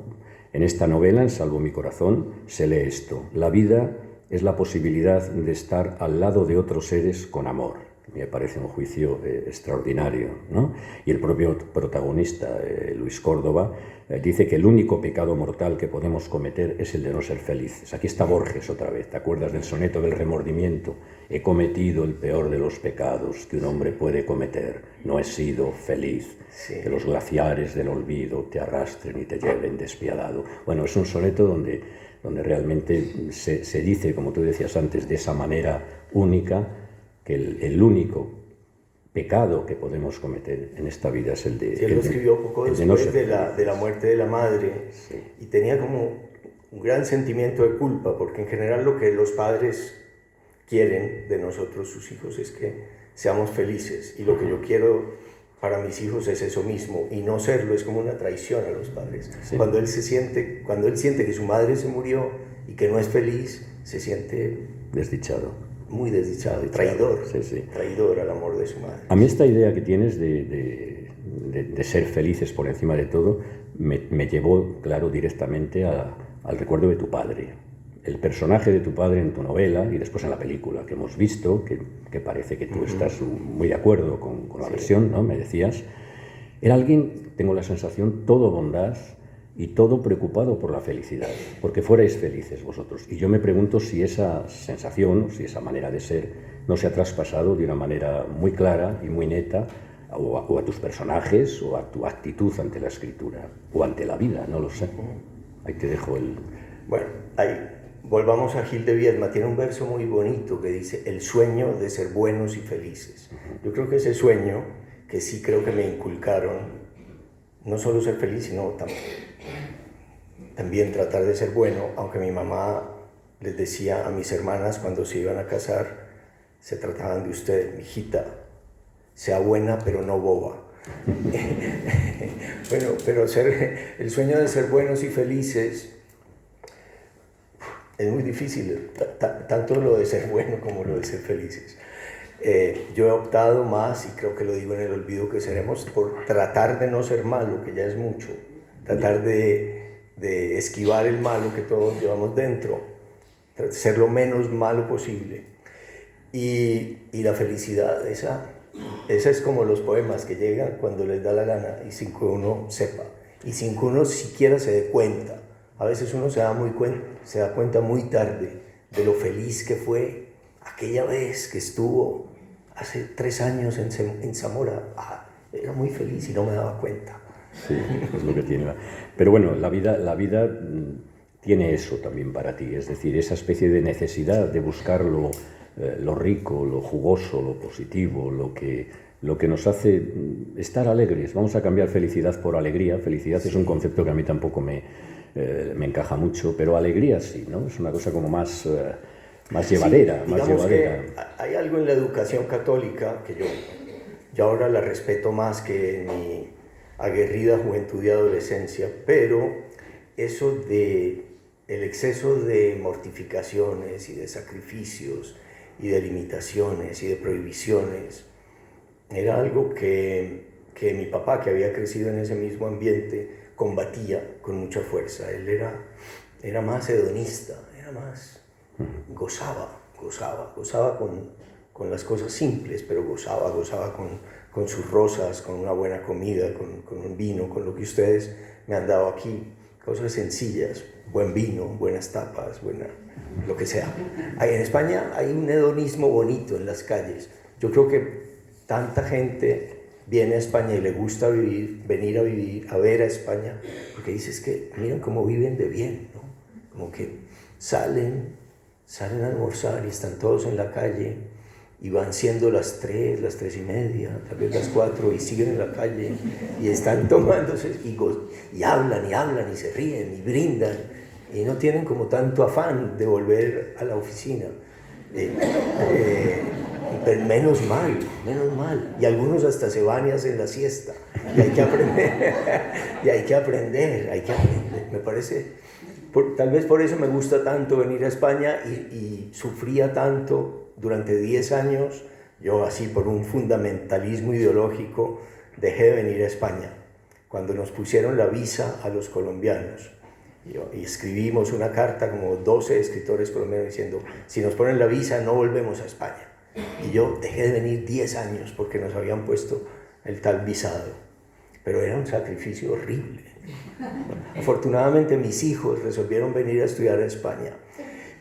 En esta novela, en Salvo mi corazón, se lee esto: la vida es la posibilidad de estar al lado de otros seres con amor. Me parece un juicio extraordinario, ¿no? Y el propio protagonista, Luis Córdoba, dice que el único pecado mortal que podemos cometer es el de no ser felices. Aquí está Borges otra vez, ¿te acuerdas del soneto del remordimiento? He cometido el peor de los pecados que un hombre puede cometer, no he sido feliz. Sí. Que los glaciares del olvido te arrastren y te lleven despiadado. Bueno, es un soneto donde realmente se dice, como tú decías antes, de esa manera única, que el único pecado que podemos cometer en esta vida es el de... Sí, él lo escribió poco después de la muerte de la madre, sí. Y tenía como un gran sentimiento de culpa, porque en general lo que los padres quieren de nosotros, sus hijos, es que seamos felices, y lo que yo quiero para mis hijos es eso mismo, y no serlo es como una traición a los padres. Sí. Cuando él siente que su madre se murió y que no es feliz, se siente desdichado. Muy desdichado y traidor, sí. Traidor al amor de su madre. A mí esta idea que tienes de ser felices por encima de todo me llevó, claro, directamente al recuerdo de tu padre. El personaje de tu padre en tu novela y después en la película que hemos visto, que parece que tú estás muy de acuerdo con la versión, ¿no? Me decías, era alguien, tengo la sensación, todo bondad y todo preocupado por la felicidad, porque fuerais felices vosotros. Y yo me pregunto si esa sensación, si esa manera de ser, no se ha traspasado de una manera muy clara y muy neta o a tus personajes o a tu actitud ante la escritura o ante la vida, no lo sé. Ahí te dejo el... Bueno, ahí volvamos a Gil de Viedma, tiene un verso muy bonito que dice: el sueño de ser buenos y felices. Yo creo que ese sueño, que sí creo que me inculcaron, no solo ser feliz, sino también tratar de ser bueno, aunque mi mamá les decía a mis hermanas cuando se iban a casar, se trataban de usted, mijita, sea buena pero no boba. Bueno, pero el sueño de ser buenos y felices es muy difícil, tanto lo de ser bueno como lo de ser felices. Yo he optado más, y creo que lo digo en El olvido que seremos, por tratar de no ser malo, que ya es mucho, tratar de esquivar el malo que todos llevamos dentro, ser lo menos malo posible. Y la felicidad, esa es como los poemas que llegan cuando les da la gana y sin que uno sepa, y sin que uno siquiera se dé cuenta. A veces uno se da cuenta muy tarde de lo feliz que fue aquella vez que estuvo hace 3 años en Zamora. Era muy feliz y no me daba cuenta. Sí, es lo que tiene. Pero bueno, la vida tiene eso también para ti, es decir, esa especie de necesidad de buscar lo rico, lo jugoso, lo positivo, lo que nos hace estar alegres. Vamos a cambiar felicidad por alegría. Felicidad es un concepto que a mí tampoco me encaja mucho, pero alegría sí, ¿no? Es una cosa como más llevadera. Sí, más llevadera. Que hay algo en la educación católica que yo ahora la respeto más que en mi aguerrida juventud y adolescencia, pero eso de el exceso de mortificaciones y de sacrificios y de limitaciones y de prohibiciones era algo que mi papá, que había crecido en ese mismo ambiente, combatía con mucha fuerza. Él era más hedonista, era más... gozaba con las cosas simples, pero gozaba con sus rosas, con una buena comida, con un vino, con lo que ustedes me han dado aquí, cosas sencillas, buen vino, buenas tapas, lo que sea. En España hay un hedonismo bonito en las calles. Yo creo que tanta gente viene a España y le gusta venir a vivir, a ver a España, porque dices que miren cómo viven de bien, ¿no? Como que salen a almorzar y están todos en la calle y van siendo las 3, las 3:30, tal vez las 4 y siguen en la calle y están tomándose y hablan y se ríen y brindan y no tienen como tanto afán de volver a la oficina. Pero menos mal, y algunos hasta se van y hacen la siesta, y hay que aprender, me parece tal vez por eso me gusta tanto venir a España y sufría tanto durante 10 años. Yo así por un fundamentalismo ideológico dejé de venir a España. Cuando nos pusieron la visa a los colombianos, y escribimos una carta, como 12 escritores colombianos, diciendo, si nos ponen la visa no volvemos a España. Y yo dejé de venir 10 años porque nos habían puesto el tal visado. Pero era un sacrificio horrible. Afortunadamente mis hijos resolvieron venir a estudiar a España.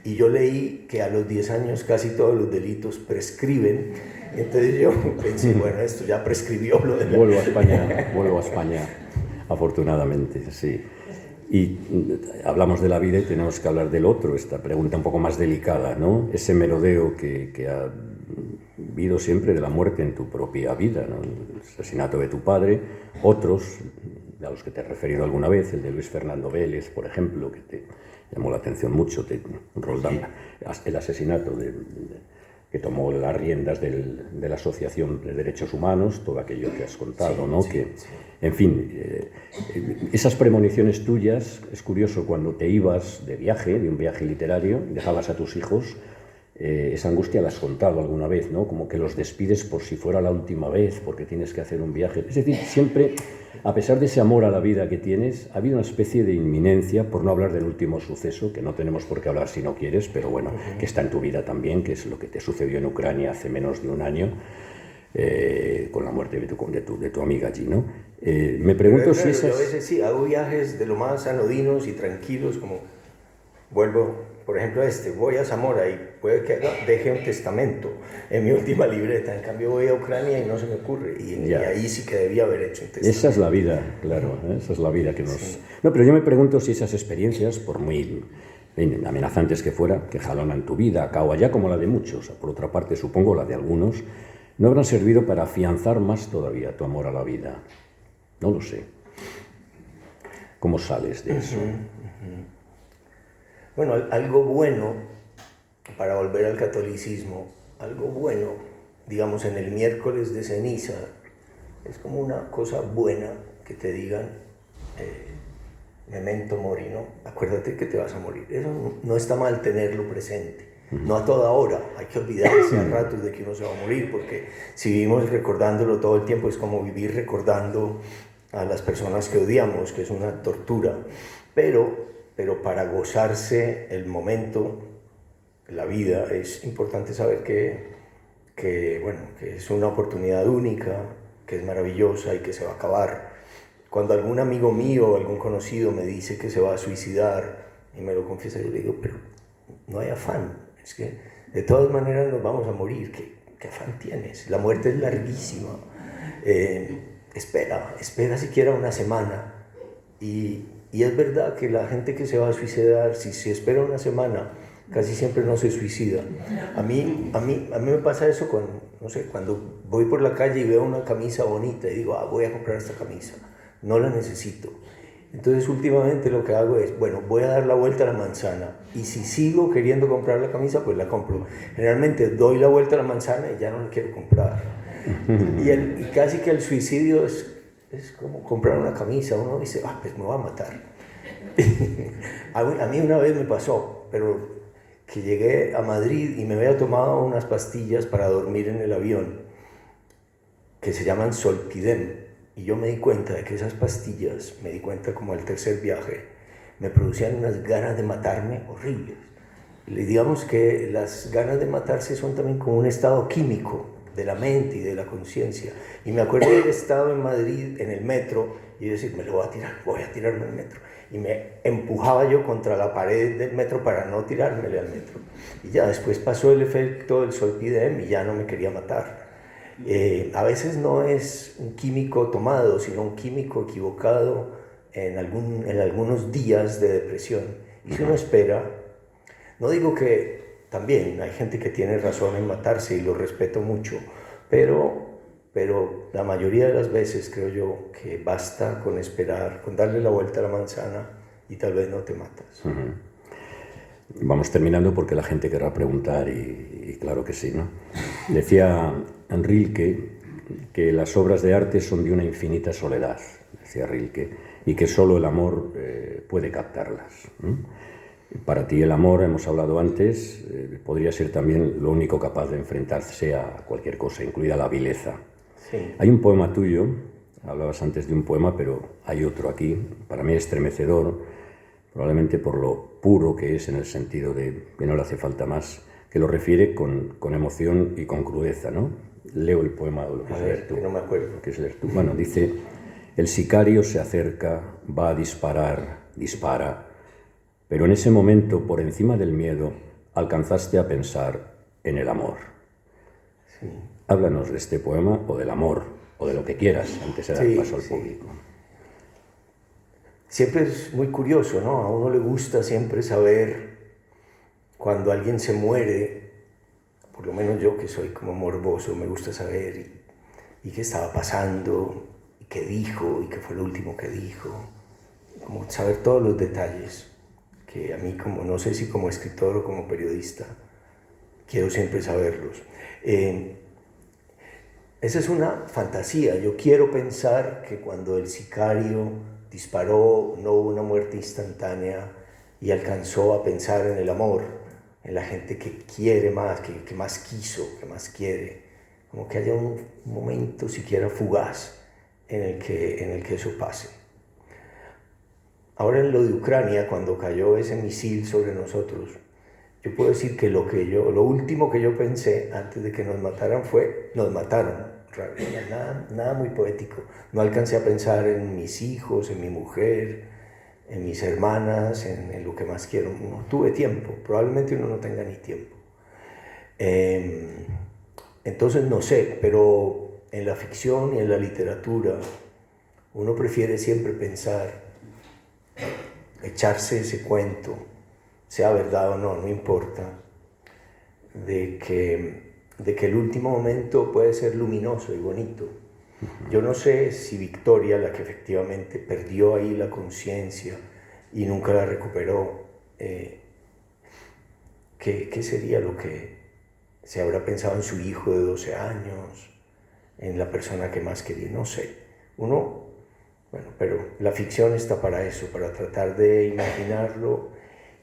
Y yo leí que a los 10 años casi todos los delitos prescriben. Entonces yo pensé, bueno, esto ya prescribió lo de la... Vuelvo a España, afortunadamente, sí. Y hablamos de la vida y tenemos que hablar del otro, esta pregunta un poco más delicada, ¿no? Ese merodeo que ha habido siempre de la muerte en tu propia vida, ¿no? El asesinato de tu padre, otros, a los que te he referido alguna vez, el de Luis Fernando Vélez, por ejemplo, que te llamó la atención mucho, Roldán, el asesinato que tomó las riendas de la Asociación de Derechos Humanos, todo aquello que has contado, ¿no? En fin, esas premoniciones tuyas, es curioso, cuando te ibas de un viaje literario, dejabas a tus hijos, esa angustia la has contado alguna vez, ¿no? Como que los despides por si fuera la última vez, porque tienes que hacer un viaje. Es decir, siempre, a pesar de ese amor a la vida que tienes, ha habido una especie de inminencia, por no hablar del último suceso, que no tenemos por qué hablar si no quieres, pero bueno, que está en tu vida también, que es lo que te sucedió en Ucrania hace menos de un año, con la muerte de tu amiga allí, ¿no? Me pregunto si esas... Yo a veces sí, hago viajes de lo más anodinos y tranquilos, como vuelvo... Por ejemplo, voy a Zamora y puede que deje un testamento en mi última libreta. En cambio voy a Ucrania y no se me ocurre. Y ahí sí que debía haber hecho un testamento. Esa es la vida, claro. Esa es la vida que nos... Sí. No, pero yo me pregunto si esas experiencias, por muy amenazantes que fuera, que jalonan tu vida acá o allá, como la de muchos, por otra parte, supongo la de algunos, no habrán servido para afianzar más todavía tu amor a la vida. No lo sé. ¿Cómo sales de eso? Bueno, algo bueno, para volver al catolicismo, algo bueno, digamos, en el miércoles de ceniza, es como una cosa buena que te digan, memento mori, ¿no? Acuérdate que te vas a morir. Eso no está mal tenerlo presente, no a toda hora, hay que olvidarse a ratos de que uno se va a morir, porque si vivimos recordándolo todo el tiempo es como vivir recordando a las personas que odiamos, que es una tortura, pero para gozarse el momento, la vida, es importante saber que es una oportunidad única, que es maravillosa y que se va a acabar. Cuando algún amigo mío o algún conocido me dice que se va a suicidar y me lo confiesa, yo le digo, pero no hay afán, es que de todas maneras nos vamos a morir, ¿qué afán tienes? La muerte es larguísima, espera siquiera una semana. Y es verdad que la gente que se va a suicidar, si se espera una semana, casi siempre no se suicida. A mí me pasa eso cuando voy por la calle y veo una camisa bonita y digo, voy a comprar esta camisa, no la necesito. Entonces últimamente lo que hago es, voy a dar la vuelta a la manzana y si sigo queriendo comprar la camisa, pues la compro. Generalmente doy la vuelta a la manzana y ya no la quiero comprar. Y casi que el suicidio es como comprar una camisa, uno dice, pues me va a matar. A mí una vez me pasó, pero que llegué a Madrid y me había tomado unas pastillas para dormir en el avión, que se llaman Solpidem, y yo me di cuenta de que esas pastillas, me di cuenta como al tercer viaje, me producían unas ganas de matarme horribles. Y digamos que las ganas de matarse son también como un estado químico de la mente y de la conciencia. Y me acuerdo de haber estado en Madrid, en el metro, y decir, me lo voy a tirarme al metro. Y me empujaba yo contra la pared del metro para no tirármele al metro. Y ya después pasó el efecto del Solpidem y ya no me quería matar. A veces no es un químico tomado, sino un químico equivocado en algunos días de depresión. Y si uno espera, no digo que también hay gente que tiene razón en matarse y lo respeto mucho, pero la mayoría de las veces creo yo que basta con esperar, con darle la vuelta a la manzana y tal vez no te matas. Vamos terminando porque la gente querrá preguntar y claro que sí, ¿no? Decía Rilke que las obras de arte son de una infinita soledad, decía Rilke, y que solo el amor puede captarlas. Para ti el amor, hemos hablado antes, podría ser también lo único capaz de enfrentarse a cualquier cosa, incluida la vileza. Sí. Hay un poema tuyo, hablabas antes de un poema, pero hay otro aquí, para mí estremecedor, probablemente por lo puro que es, en el sentido de que no le hace falta más, que lo refiere con emoción y con crudeza, ¿no? Leo el poema, o lo que es leer tú. Que no me acuerdo. Que es leer tú. Bueno, dice: el sicario se acerca, va a disparar, dispara, pero en ese momento, por encima del miedo, alcanzaste a pensar en el amor. Sí. Háblanos de este poema, o del amor, o de lo que quieras, antes de dar paso al público. Siempre es muy curioso, ¿no? A uno le gusta siempre saber cuando alguien se muere, por lo menos yo que soy como morboso, me gusta saber y qué estaba pasando, y qué dijo, y qué fue lo último que dijo, como saber todos los detalles, que a mí, como no sé si como escritor o como periodista, quiero siempre saberlos. Esa es una fantasía. Yo quiero pensar que cuando el sicario disparó no hubo una muerte instantánea y alcanzó a pensar en el amor, en la gente que quiere más, que más quiso, que más quiere. Como que haya un momento siquiera fugaz en el que eso pase. Ahora en lo de Ucrania, cuando cayó ese misil sobre nosotros, yo puedo decir que lo último que yo pensé antes de que nos mataran fue, nos mataron. Nada muy poético. No alcancé a pensar en mis hijos, en mi mujer, en mis hermanas, en lo que más quiero. No tuve tiempo, probablemente uno no tenga ni tiempo. Entonces no sé, pero en la ficción y en la literatura uno prefiere siempre pensar, echarse ese cuento, sea verdad o no, no importa, de que el último momento puede ser luminoso y bonito. Yo no sé si Victoria, la que efectivamente perdió ahí la conciencia y nunca la recuperó, ¿qué sería lo que se habrá pensado en su hijo de 12 años, en la persona que más quería? No sé. Pero la ficción está para eso, para tratar de imaginarlo,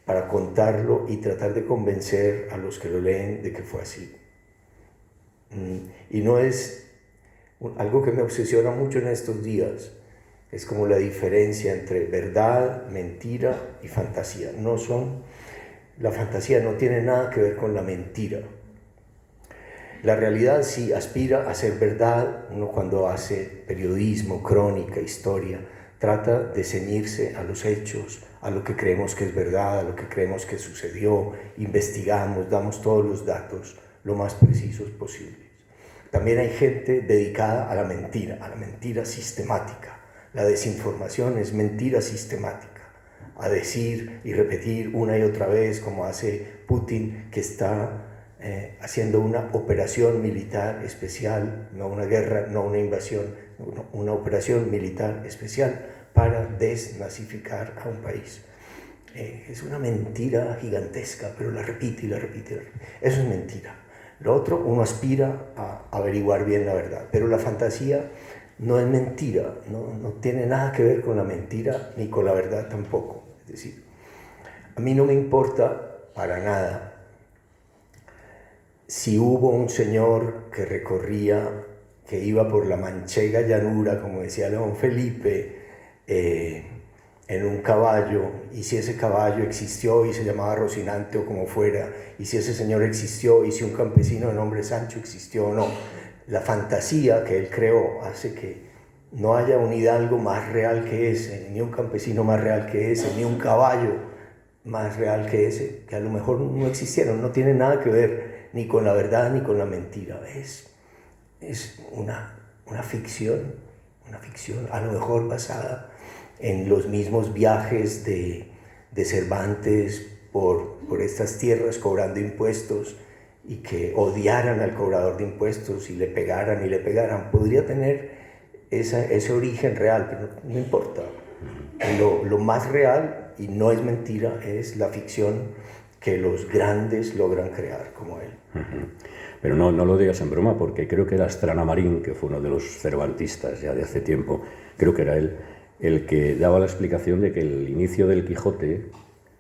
para contarlo y tratar de convencer a los que lo leen de que fue así. Y no es algo que me obsesiona mucho en estos días, es como la diferencia entre verdad, mentira y fantasía. La fantasía no tiene nada que ver con la mentira. La realidad sí aspira a ser verdad. Uno, cuando hace periodismo, crónica, historia, trata de ceñirse a los hechos, a lo que creemos que es verdad, a lo que creemos que sucedió, investigamos, damos todos los datos lo más precisos posibles. También hay gente dedicada a la mentira sistemática. La desinformación es mentira sistemática, a decir y repetir una y otra vez, como hace Putin, que está haciendo una operación militar especial, no una guerra, no una invasión, una operación militar especial para desnazificar a un país. Es una mentira gigantesca, pero la repite y la repite y la repite. Eso es mentira. Lo otro, uno aspira a averiguar bien la verdad, pero la fantasía no es mentira, no tiene nada que ver con la mentira ni con la verdad tampoco. Es decir, a mí no me importa para nada si hubo un señor que iba por la manchega llanura, como decía León Felipe, en un caballo, y si ese caballo existió y se llamaba Rocinante o como fuera, y si ese señor existió, y si un campesino de nombre Sancho existió o no. La fantasía que él creó hace que no haya un hidalgo más real que ese, ni un campesino más real que ese, ni un caballo más real que ese, que a lo mejor no existieron. No tiene nada que ver ni con la verdad ni con la mentira. Es una ficción, a lo mejor basada en los mismos viajes de Cervantes por estas tierras cobrando impuestos, y que odiaran al cobrador de impuestos y le pegaran. Podría tener ese origen real, pero no importa. Lo más real, y no es mentira, es la ficción que los grandes logran crear, como él. Pero no lo digas en broma, porque creo que era Estrana Marín, que fue uno de los cervantistas ya de hace tiempo, creo que era él, el que daba la explicación de que el inicio del Quijote,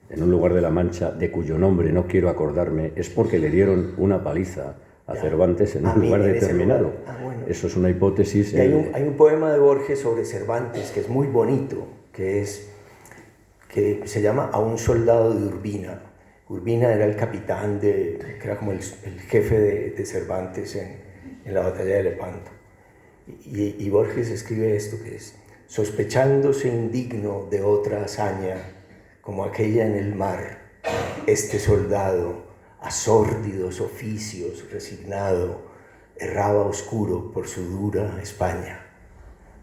en un lugar de la Mancha, de cuyo nombre no quiero acordarme, es porque le dieron una paliza a Cervantes en un lugar determinado. Bueno. Eso es una hipótesis. Hay un poema de Borges sobre Cervantes que es muy bonito, que se llama A un soldado de Urbina. Urbina era el capitán, que era como el jefe de Cervantes en la batalla de Lepanto. Y Borges escribe esto, que es: sospechándose indigno de otra hazaña, como aquella en el mar, este soldado, a sórdidos oficios resignado, erraba oscuro por su dura España,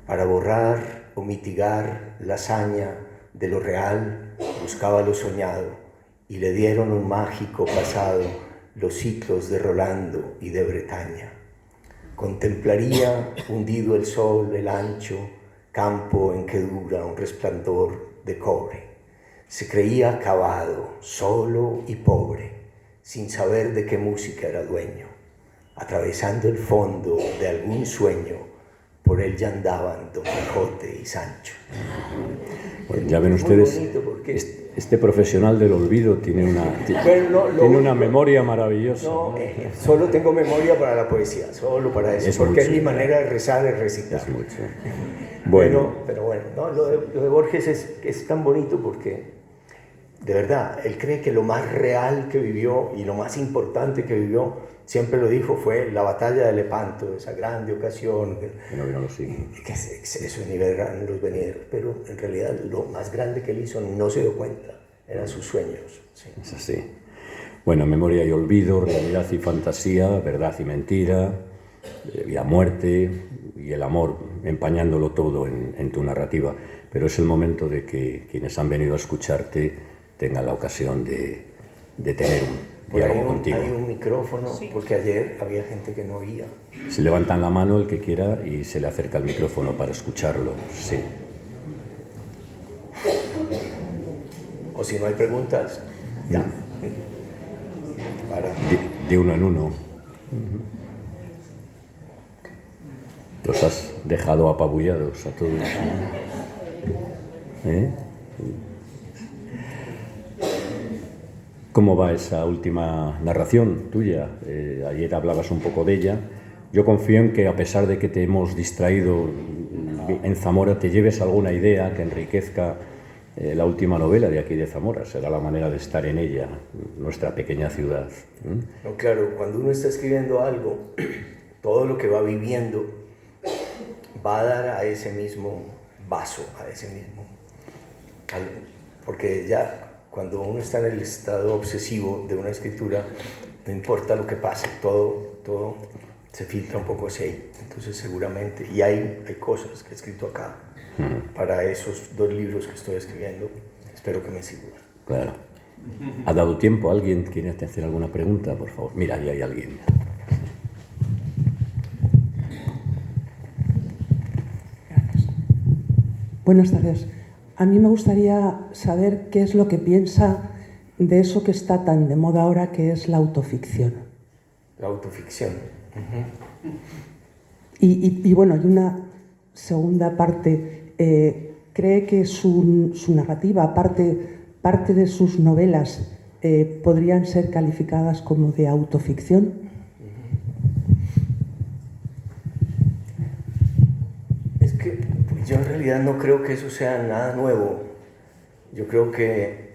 para borrar o mitigar la hazaña de lo real, buscaba lo soñado, y le dieron un mágico pasado los ciclos de Rolando y de Bretaña. Contemplaría hundido el sol, el ancho campo en que dura un resplandor de cobre. Se creía acabado, solo y pobre, sin saber de qué música era dueño. Atravesando el fondo de algún sueño, por él ya andaban Don Quijote y Sancho. Bueno, ya ven ustedes, este profesional del olvido tiene una memoria maravillosa. No, solo tengo memoria para la poesía, solo para eso, porque es mi manera de rezar, es recitar. Es mucho. Bueno. Pero bueno, no, lo de Borges es tan bonito porque, de verdad, él cree que lo más real que vivió y lo más importante que vivió, siempre lo dijo, fue la batalla de Lepanto, esa grande ocasión. Que no vieron los signos. Que eso ni verán los venideros, pero en realidad lo más grande que él hizo no se dio cuenta, eran sus sueños. Sí. Es así. Bueno, memoria y olvido, realidad y fantasía, verdad y mentira, vida, muerte y el amor, empañándolo todo en tu narrativa. Pero es el momento de que quienes han venido a escucharte tengan la ocasión de tener un diálogo contigo. Hay un micrófono, sí, porque ayer había gente que no oía. Se levantan la mano el que quiera y se le acerca el micrófono para escucharlo. Sí. O si no hay preguntas, ya. De uno en uno. Los has dejado apabullados a todos. ¿Cómo va esa última narración tuya? Ayer hablabas un poco de ella. Yo confío en que, a pesar de que te hemos distraído en Zamora, te lleves alguna idea que enriquezca la última novela de aquí de Zamora. Será la manera de estar en ella, nuestra pequeña ciudad. No, claro, cuando uno está escribiendo algo, todo lo que va viviendo va a dar a ese mismo vaso, a ese mismo... Porque ya cuando uno está en el estado obsesivo de una escritura, no importa lo que pase, todo se filtra un poco hacia ahí. Entonces seguramente, y hay cosas que he escrito acá para esos 2 libros que estoy escribiendo, espero que me sirvan. Claro. ¿Ha dado tiempo? ¿Alguien quiere hacer alguna pregunta, por favor? Mira, ahí hay alguien. Gracias. Buenas tardes. A mí me gustaría saber qué es lo que piensa de eso que está tan de moda ahora, que es la autoficción. La autoficción. Y bueno, hay una segunda parte. ¿Cree que su narrativa, parte de sus novelas, podrían ser calificadas como de autoficción? Es que yo en realidad no creo que eso sea nada nuevo. Yo creo que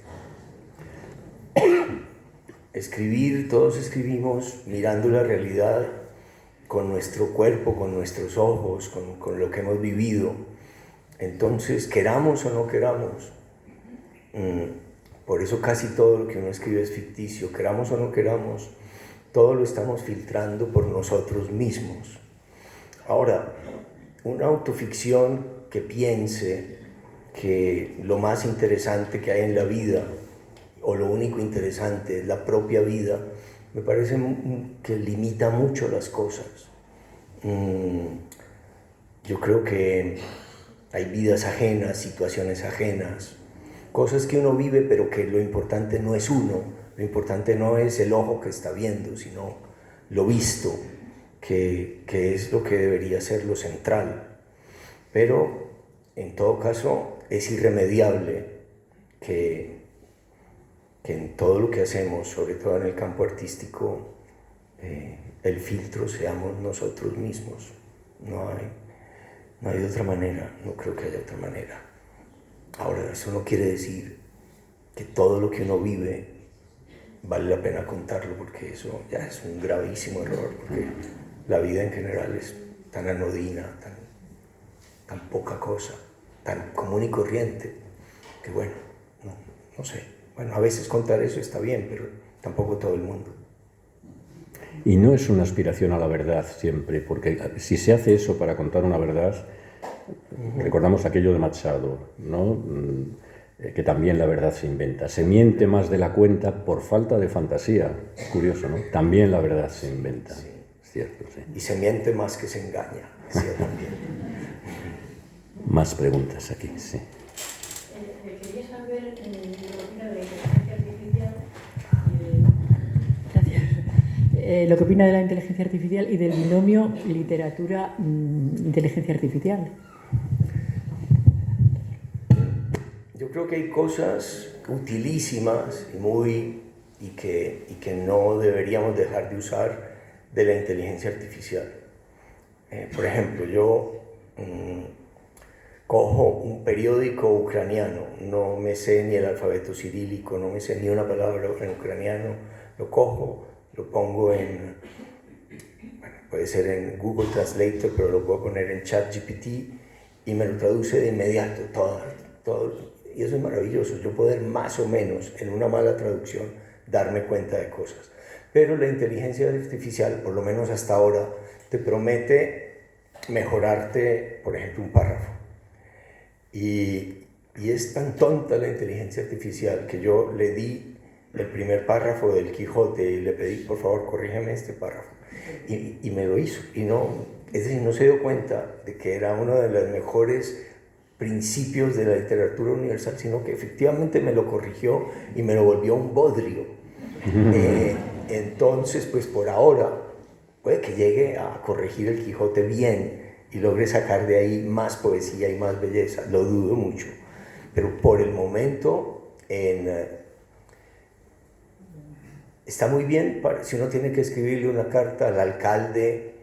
todos escribimos mirando la realidad con nuestro cuerpo, con nuestros ojos, con lo que hemos vivido. Entonces, queramos o no queramos, por eso casi todo lo que uno escribe es ficticio, queramos o no queramos, todo lo estamos filtrando por nosotros mismos. Ahora, una autoficción que piense que lo más interesante que hay en la vida, o lo único interesante, es la propia vida, me parece que limita mucho las cosas. Yo creo que hay vidas ajenas, situaciones ajenas, cosas que uno vive, pero que lo importante no es uno, lo importante no es el ojo que está viendo, sino lo visto, que es lo que debería ser lo central. Pero en todo caso es irremediable que en todo lo que hacemos, sobre todo en el campo artístico, el filtro seamos nosotros mismos. No hay otra manera, no creo que haya otra manera. Ahora, eso no quiere decir que todo lo que uno vive vale la pena contarlo, porque eso ya es un gravísimo error, porque la vida en general es tan anodina, tan poca cosa, tan común y corriente, que bueno, no sé. Bueno, a veces contar eso está bien, pero tampoco todo el mundo. Y no es una aspiración a la verdad siempre, porque si se hace eso para contar una verdad, recordamos aquello de Machado, ¿no? Que también la verdad se inventa. Se miente más de la cuenta por falta de fantasía. Es curioso, ¿no? También la verdad se inventa. Sí. Es cierto, sí. Y se miente más que se engaña, decía también. Más preguntas aquí, sí. Quería saber lo que opina de la inteligencia artificial. Gracias. Lo que opina de la inteligencia artificial y del binomio literatura-inteligencia artificial. Yo creo que hay cosas utilísimas y que no deberíamos dejar de usar de la inteligencia artificial. Por ejemplo, yo cojo un periódico ucraniano, no me sé ni el alfabeto cirílico, no me sé ni una palabra en ucraniano, lo cojo, lo pongo bueno, puede ser en Google Translator, pero lo puedo poner en ChatGPT y me lo traduce de inmediato, todo. Y eso es maravilloso, yo poder más o menos en una mala traducción darme cuenta de cosas. Pero la inteligencia artificial, por lo menos hasta ahora, te promete mejorarte, por ejemplo, un párrafo. Y es tan tonta la inteligencia artificial que yo le di el primer párrafo del Quijote y le pedí, por favor, corrígeme este párrafo. Y me lo hizo. Y es decir, no se dio cuenta de que era uno de los mejores principios de la literatura universal, sino que efectivamente me lo corrigió y me lo volvió un bodrio. Entonces, pues por ahora, puede que llegue a corregir el Quijote bien y logre sacar de ahí más poesía y más belleza, lo dudo mucho. Pero por el momento, está muy bien si uno tiene que escribirle una carta al alcalde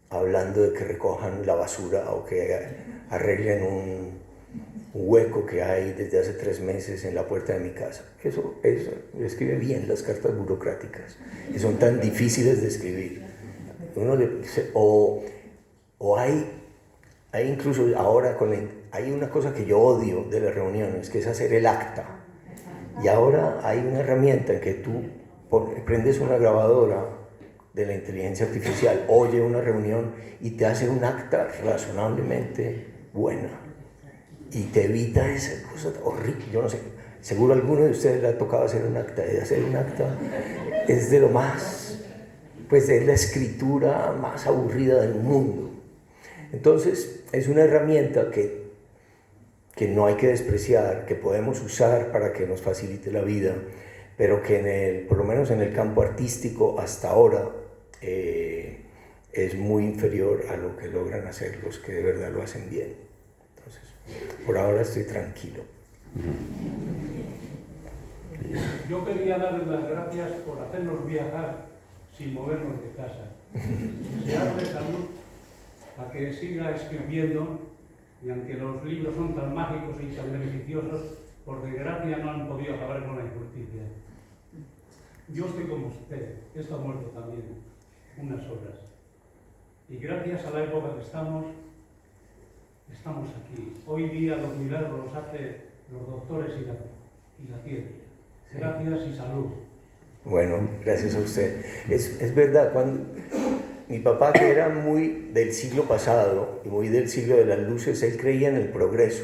hablando de que recojan la basura o que arreglen un hueco que hay desde hace 3 meses en la puerta de mi casa. Eso escribe bien las cartas burocráticas, que son tan difíciles de escribir. Hay incluso ahora, hay una cosa que yo odio de las reuniones, que es hacer el acta. Y ahora hay una herramienta en que tú prendes una grabadora de la inteligencia artificial, oye una reunión y te hace un acta razonablemente buena. Y te evita esa cosa horrible. Yo no sé, seguro a alguno de ustedes le ha tocado hacer un acta. Y hacer un acta es de lo más, pues es la escritura más aburrida del mundo. Entonces, es una herramienta que no hay que despreciar, que podemos usar para que nos facilite la vida, pero que por lo menos en el campo artístico hasta ahora es muy inferior a lo que logran hacer los que de verdad lo hacen bien. Entonces, por ahora estoy tranquilo. Yo quería darles las gracias por hacernos viajar sin movernos de casa. Desearle salud a que siga escribiendo, y aunque los libros son tan mágicos y tan beneficiosos, por desgracia no han podido acabar con la injusticia. Yo estoy como usted, esto ha muerto también, unas horas. Y gracias a la época que estamos aquí. Hoy día los milagros los hacen los doctores y la ciencia. Gracias y salud. Bueno, gracias a usted. Es verdad, cuando mi papá, que era muy del siglo pasado y muy del siglo de las luces, él creía en el progreso.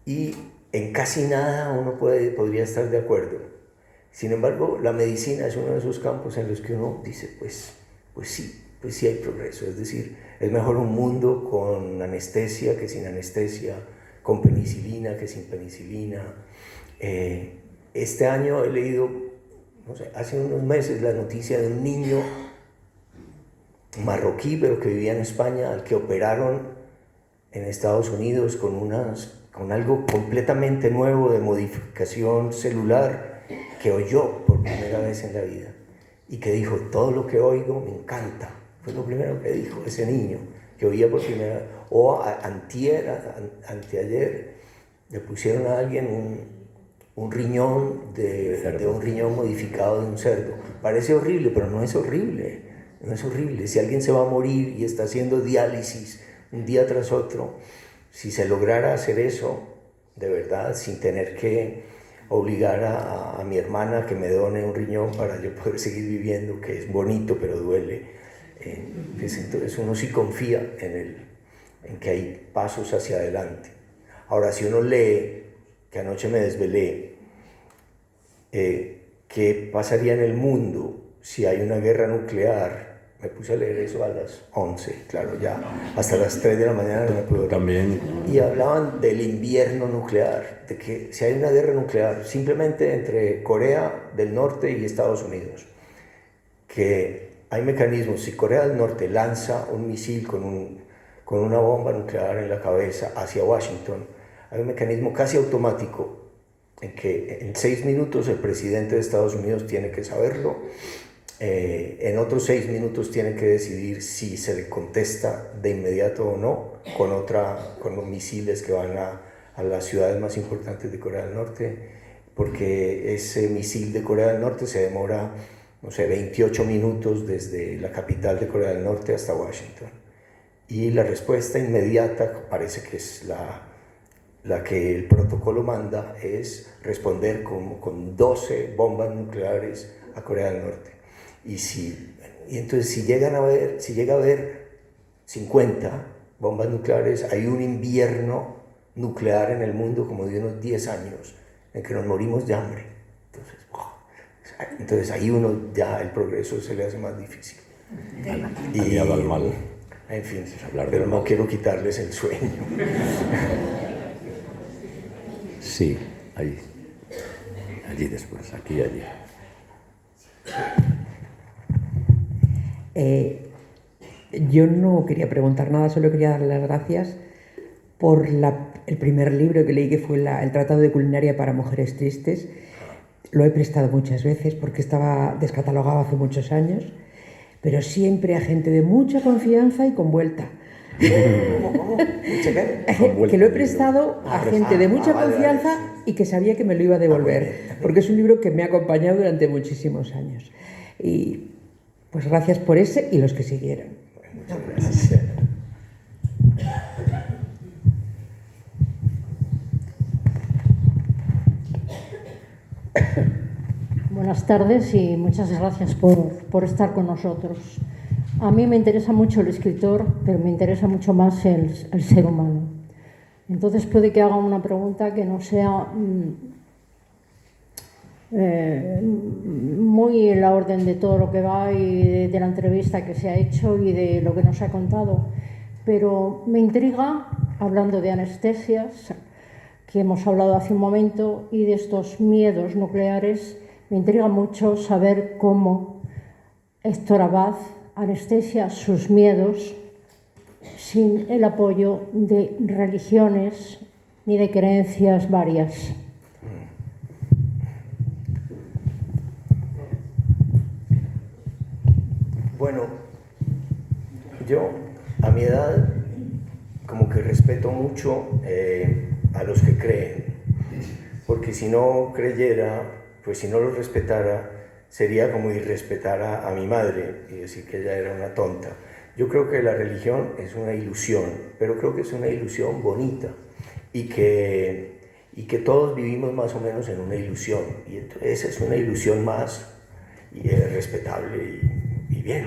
Y en casi nada uno podría estar de acuerdo. Sin embargo, la medicina es uno de esos campos en los que uno dice, pues sí hay progreso. Es decir, es mejor un mundo con anestesia que sin anestesia, con penicilina que sin penicilina. Este año he leído, no sé, hace unos meses la noticia de un niño marroquí, pero que vivía en España, al que operaron en Estados Unidos con algo completamente nuevo de modificación celular que oyó por primera vez en la vida y que dijo, todo lo que oigo me encanta. Fue lo primero que dijo ese niño que oía por primera vez. O anteayer le pusieron a alguien un riñón de un riñón modificado de un cerdo. Parece horrible, pero no es horrible. No es horrible. Si alguien se va a morir y está haciendo diálisis un día tras otro, si se lograra hacer eso, de verdad, sin tener que obligar a mi hermana a que me done un riñón para yo poder seguir viviendo, que es bonito pero duele, pues entonces uno sí confía en que hay pasos hacia adelante. Ahora, si uno lee, que anoche me desvelé, ¿qué pasaría en el mundo si hay una guerra nuclear? Me puse a leer eso a las 11, claro, ya hasta las 3 de la mañana no me puedo dormir. También. Y hablaban del invierno nuclear, de que si hay una guerra nuclear simplemente entre Corea del Norte y Estados Unidos, que hay mecanismos, si Corea del Norte lanza un misil con una bomba nuclear en la cabeza hacia Washington, hay un mecanismo casi automático en que en 6 minutos el presidente de Estados Unidos tiene que saberlo, en otros 6 minutos tiene que decidir si se le contesta de inmediato o no con los misiles que van a las ciudades más importantes de Corea del Norte, porque ese misil de Corea del Norte se demora, no sé, 28 minutos desde la capital de Corea del Norte hasta Washington. Y la respuesta inmediata, parece que es la que el protocolo manda, es responder con 12 bombas nucleares a Corea del Norte. Y entonces si llega a haber 50 bombas nucleares, hay un invierno nuclear en el mundo como de unos 10 años en que nos morimos de hambre. Entonces ahí el progreso se le hace más difícil. Y al mal. En fin, pero no quiero quitarles el sueño. Sí, ahí. Allí después, aquí y allí. Yo no quería preguntar nada, solo quería darle las gracias por el primer libro que leí, que fue el Tratado de Culinaria para Mujeres Tristes. Lo he prestado muchas veces porque estaba descatalogado hace muchos años, pero siempre a gente de mucha confianza y con vuelta. Que lo he prestado a gente de mucha confianza y que sabía que me lo iba a devolver, porque es un libro que me ha acompañado durante muchísimos años. Y pues gracias por ese y los que siguieron. Muchas gracias. Buenas tardes y muchas gracias por estar con nosotros. A mí me interesa mucho el escritor, pero me interesa mucho más el ser humano. Entonces puede que haga una pregunta que no sea muy en la orden de todo lo que va y de la entrevista que se ha hecho y de lo que nos ha contado, pero me intriga, hablando de anestesias, que hemos hablado hace un momento, y de estos miedos nucleares, me intriga mucho saber cómo Héctor Abad anestesia sus miedos sin el apoyo de religiones ni de creencias varias. Bueno, yo a mi edad como que respeto mucho a los que creen, porque si no creyera, pues si no los respetara, sería como irrespetar a mi madre y decir que ella era una tonta. Yo creo que la religión es una ilusión, pero creo que es una ilusión bonita y que todos vivimos más o menos en una ilusión, y entonces esa es una ilusión más respetable y bien.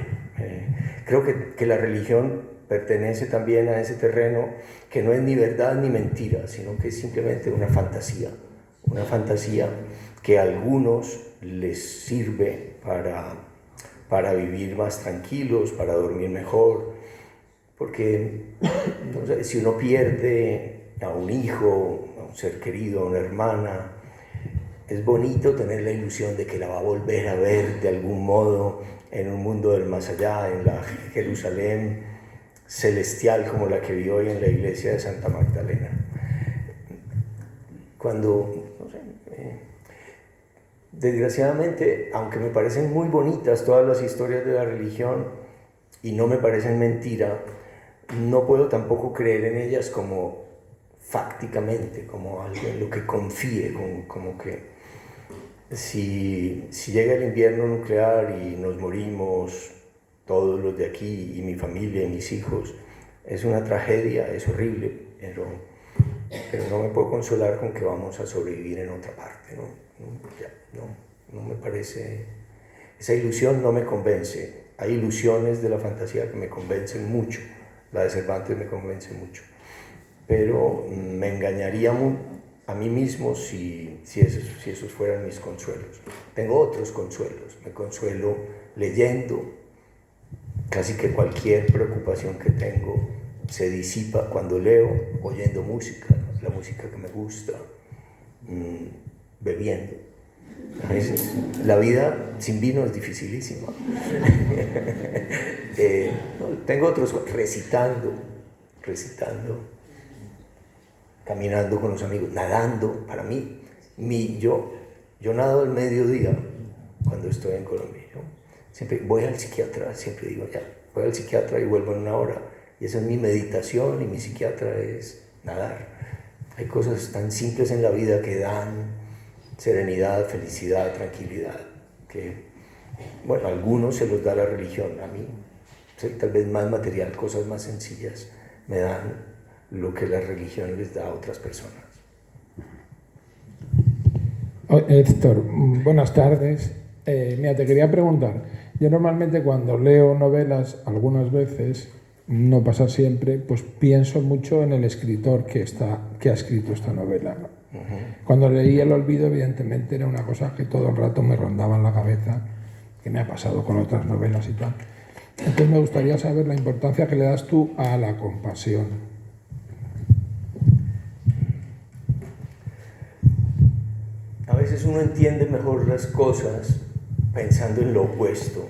Creo que la religión pertenece también a ese terreno que no es ni verdad ni mentira, sino que es simplemente una fantasía que a algunos les sirve para vivir más tranquilos, para dormir mejor, porque entonces, si uno pierde a un hijo, a un ser querido, a una hermana, es bonito tener la ilusión de que la va a volver a ver de algún modo en un mundo del más allá, en la Jerusalén celestial como la que vi hoy en la iglesia de Santa Magdalena. Cuando, no sé, desgraciadamente, aunque me parecen muy bonitas todas las historias de la religión y no me parecen mentira, no puedo tampoco creer en ellas como fácticamente, como algo en lo que confíe, como que si llega el invierno nuclear y nos morimos todos los de aquí y mi familia y mis hijos, es una tragedia, es horrible, pero no me puedo consolar con que vamos a sobrevivir en otra parte, no me parece, esa ilusión no me convence. Hay ilusiones de la fantasía que me convencen mucho, la de Cervantes me convence mucho, pero me engañaría a mí mismo si esos fueran mis consuelos. Tengo otros consuelos, me consuelo leyendo, casi que cualquier preocupación que tengo se disipa cuando leo, oyendo música, la música que me gusta, bebiendo. A veces la vida sin vino es dificilísima. Tengo otros, recitando, caminando con los amigos, nadando. Para mí, yo nado al mediodía cuando estoy en Colombia. Siempre voy al psiquiatra, siempre digo, ya, voy al psiquiatra y vuelvo en una hora. Y esa es mi meditación y mi psiquiatra es nadar. Hay cosas tan simples en la vida que dan serenidad, felicidad, tranquilidad, que, bueno, a algunos se los da la religión, a mí, tal vez más material, cosas más sencillas, me dan lo que la religión les da a otras personas. Héctor, buenas tardes. Mira, te quería preguntar, yo normalmente cuando leo novelas, algunas veces, no pasa siempre, pues pienso mucho en el escritor que ha escrito esta novela, ¿no? Uh-huh. Cuando leí El olvido, evidentemente era una cosa que todo el rato me rondaba en la cabeza, que me ha pasado con otras novelas y tal. Entonces me gustaría saber la importancia que le das tú a la compasión. A veces uno entiende mejor las cosas pensando en lo opuesto.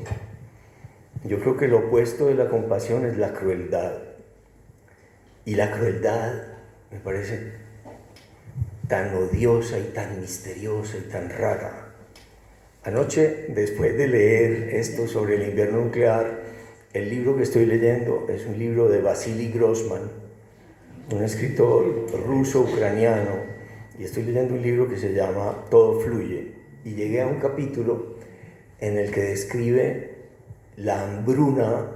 Yo creo que lo opuesto de la compasión es la crueldad. Y la crueldad me parece tan odiosa y tan misteriosa y tan rara. Anoche, después de leer esto sobre el invierno nuclear, el libro que estoy leyendo es un libro de Vasily Grossman, un escritor ruso-ucraniano, y estoy leyendo un libro que se llama Todo fluye. Y llegué a un capítulo en el que describe la hambruna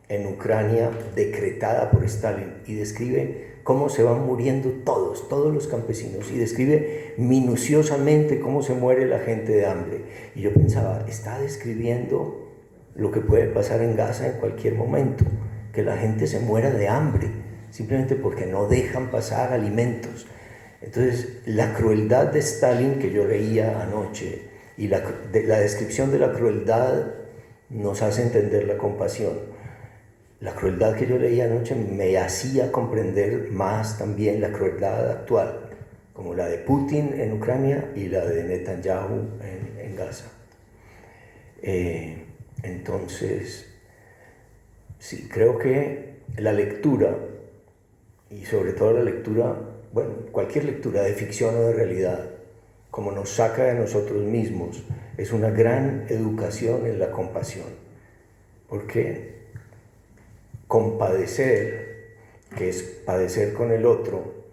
en Ucrania decretada por Stalin y describe cómo se van muriendo todos los campesinos y describe minuciosamente cómo se muere la gente de hambre. Y yo pensaba, está describiendo lo que puede pasar en Gaza en cualquier momento, que la gente se muera de hambre simplemente porque no dejan pasar alimentos. Entonces, la crueldad de Stalin que yo leía anoche y la descripción de la crueldad nos hace entender la compasión. La crueldad que yo leía anoche me hacía comprender más también la crueldad actual, como la de Putin en Ucrania y la de Netanyahu en Gaza. Entonces, sí, creo que la lectura, y sobre todo la lectura, bueno, cualquier lectura de ficción o de realidad, como nos saca de nosotros mismos, es una gran educación en la compasión. Porque compadecer, que es padecer con el otro,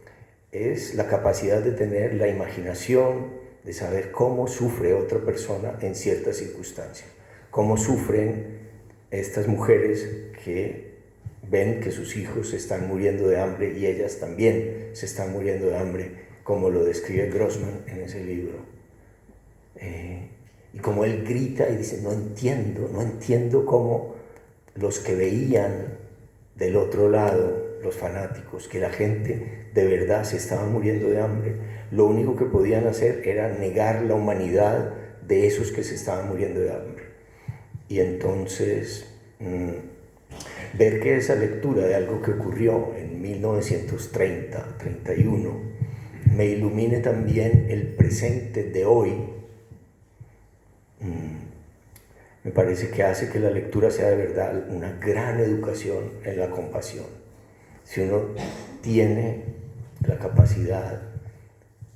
es la capacidad de tener la imaginación, de saber cómo sufre otra persona en ciertas circunstancias, cómo sufren estas mujeres que ven que sus hijos se están muriendo de hambre y ellas también se están muriendo de hambre, como lo describe Grossman en ese libro. Y como él grita y dice, no entiendo cómo los que veían del otro lado, los fanáticos, que la gente de verdad se estaba muriendo de hambre, lo único que podían hacer era negar la humanidad de esos que se estaban muriendo de hambre. Y entonces, ver que esa lectura de algo que ocurrió en 1930, 31, me ilumine también el presente de hoy, me parece que hace que la lectura sea de verdad una gran educación en la compasión. Si uno tiene la capacidad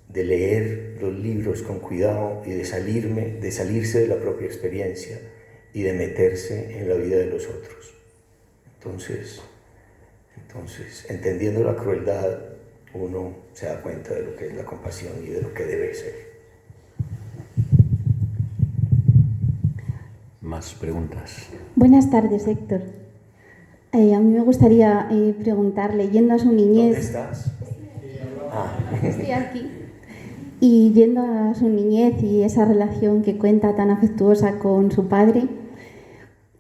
de leer los libros con cuidado y de salirse de la propia experiencia y de meterse en la vida de los otros. Entonces, entendiendo la crueldad, uno se da cuenta de lo que es la compasión y de lo que debe ser. Más preguntas. Buenas tardes, Héctor. A mí me gustaría preguntarle, yendo a su niñez... ¿Dónde estás? Estoy aquí. Y yendo a su niñez y esa relación que cuenta tan afectuosa con su padre,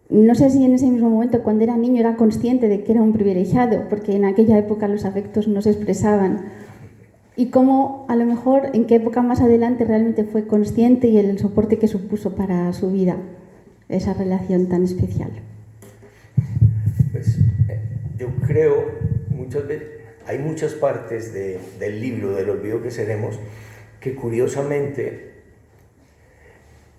no sé si en ese mismo momento, cuando era niño, era consciente de que era un privilegiado, porque en aquella época los afectos no se expresaban. Y cómo, a lo mejor, en qué época más adelante realmente fue consciente y el soporte que supuso para su vida esa relación tan especial. Pues yo creo, muchas veces, hay muchas partes del libro, del olvido que seremos, que curiosamente,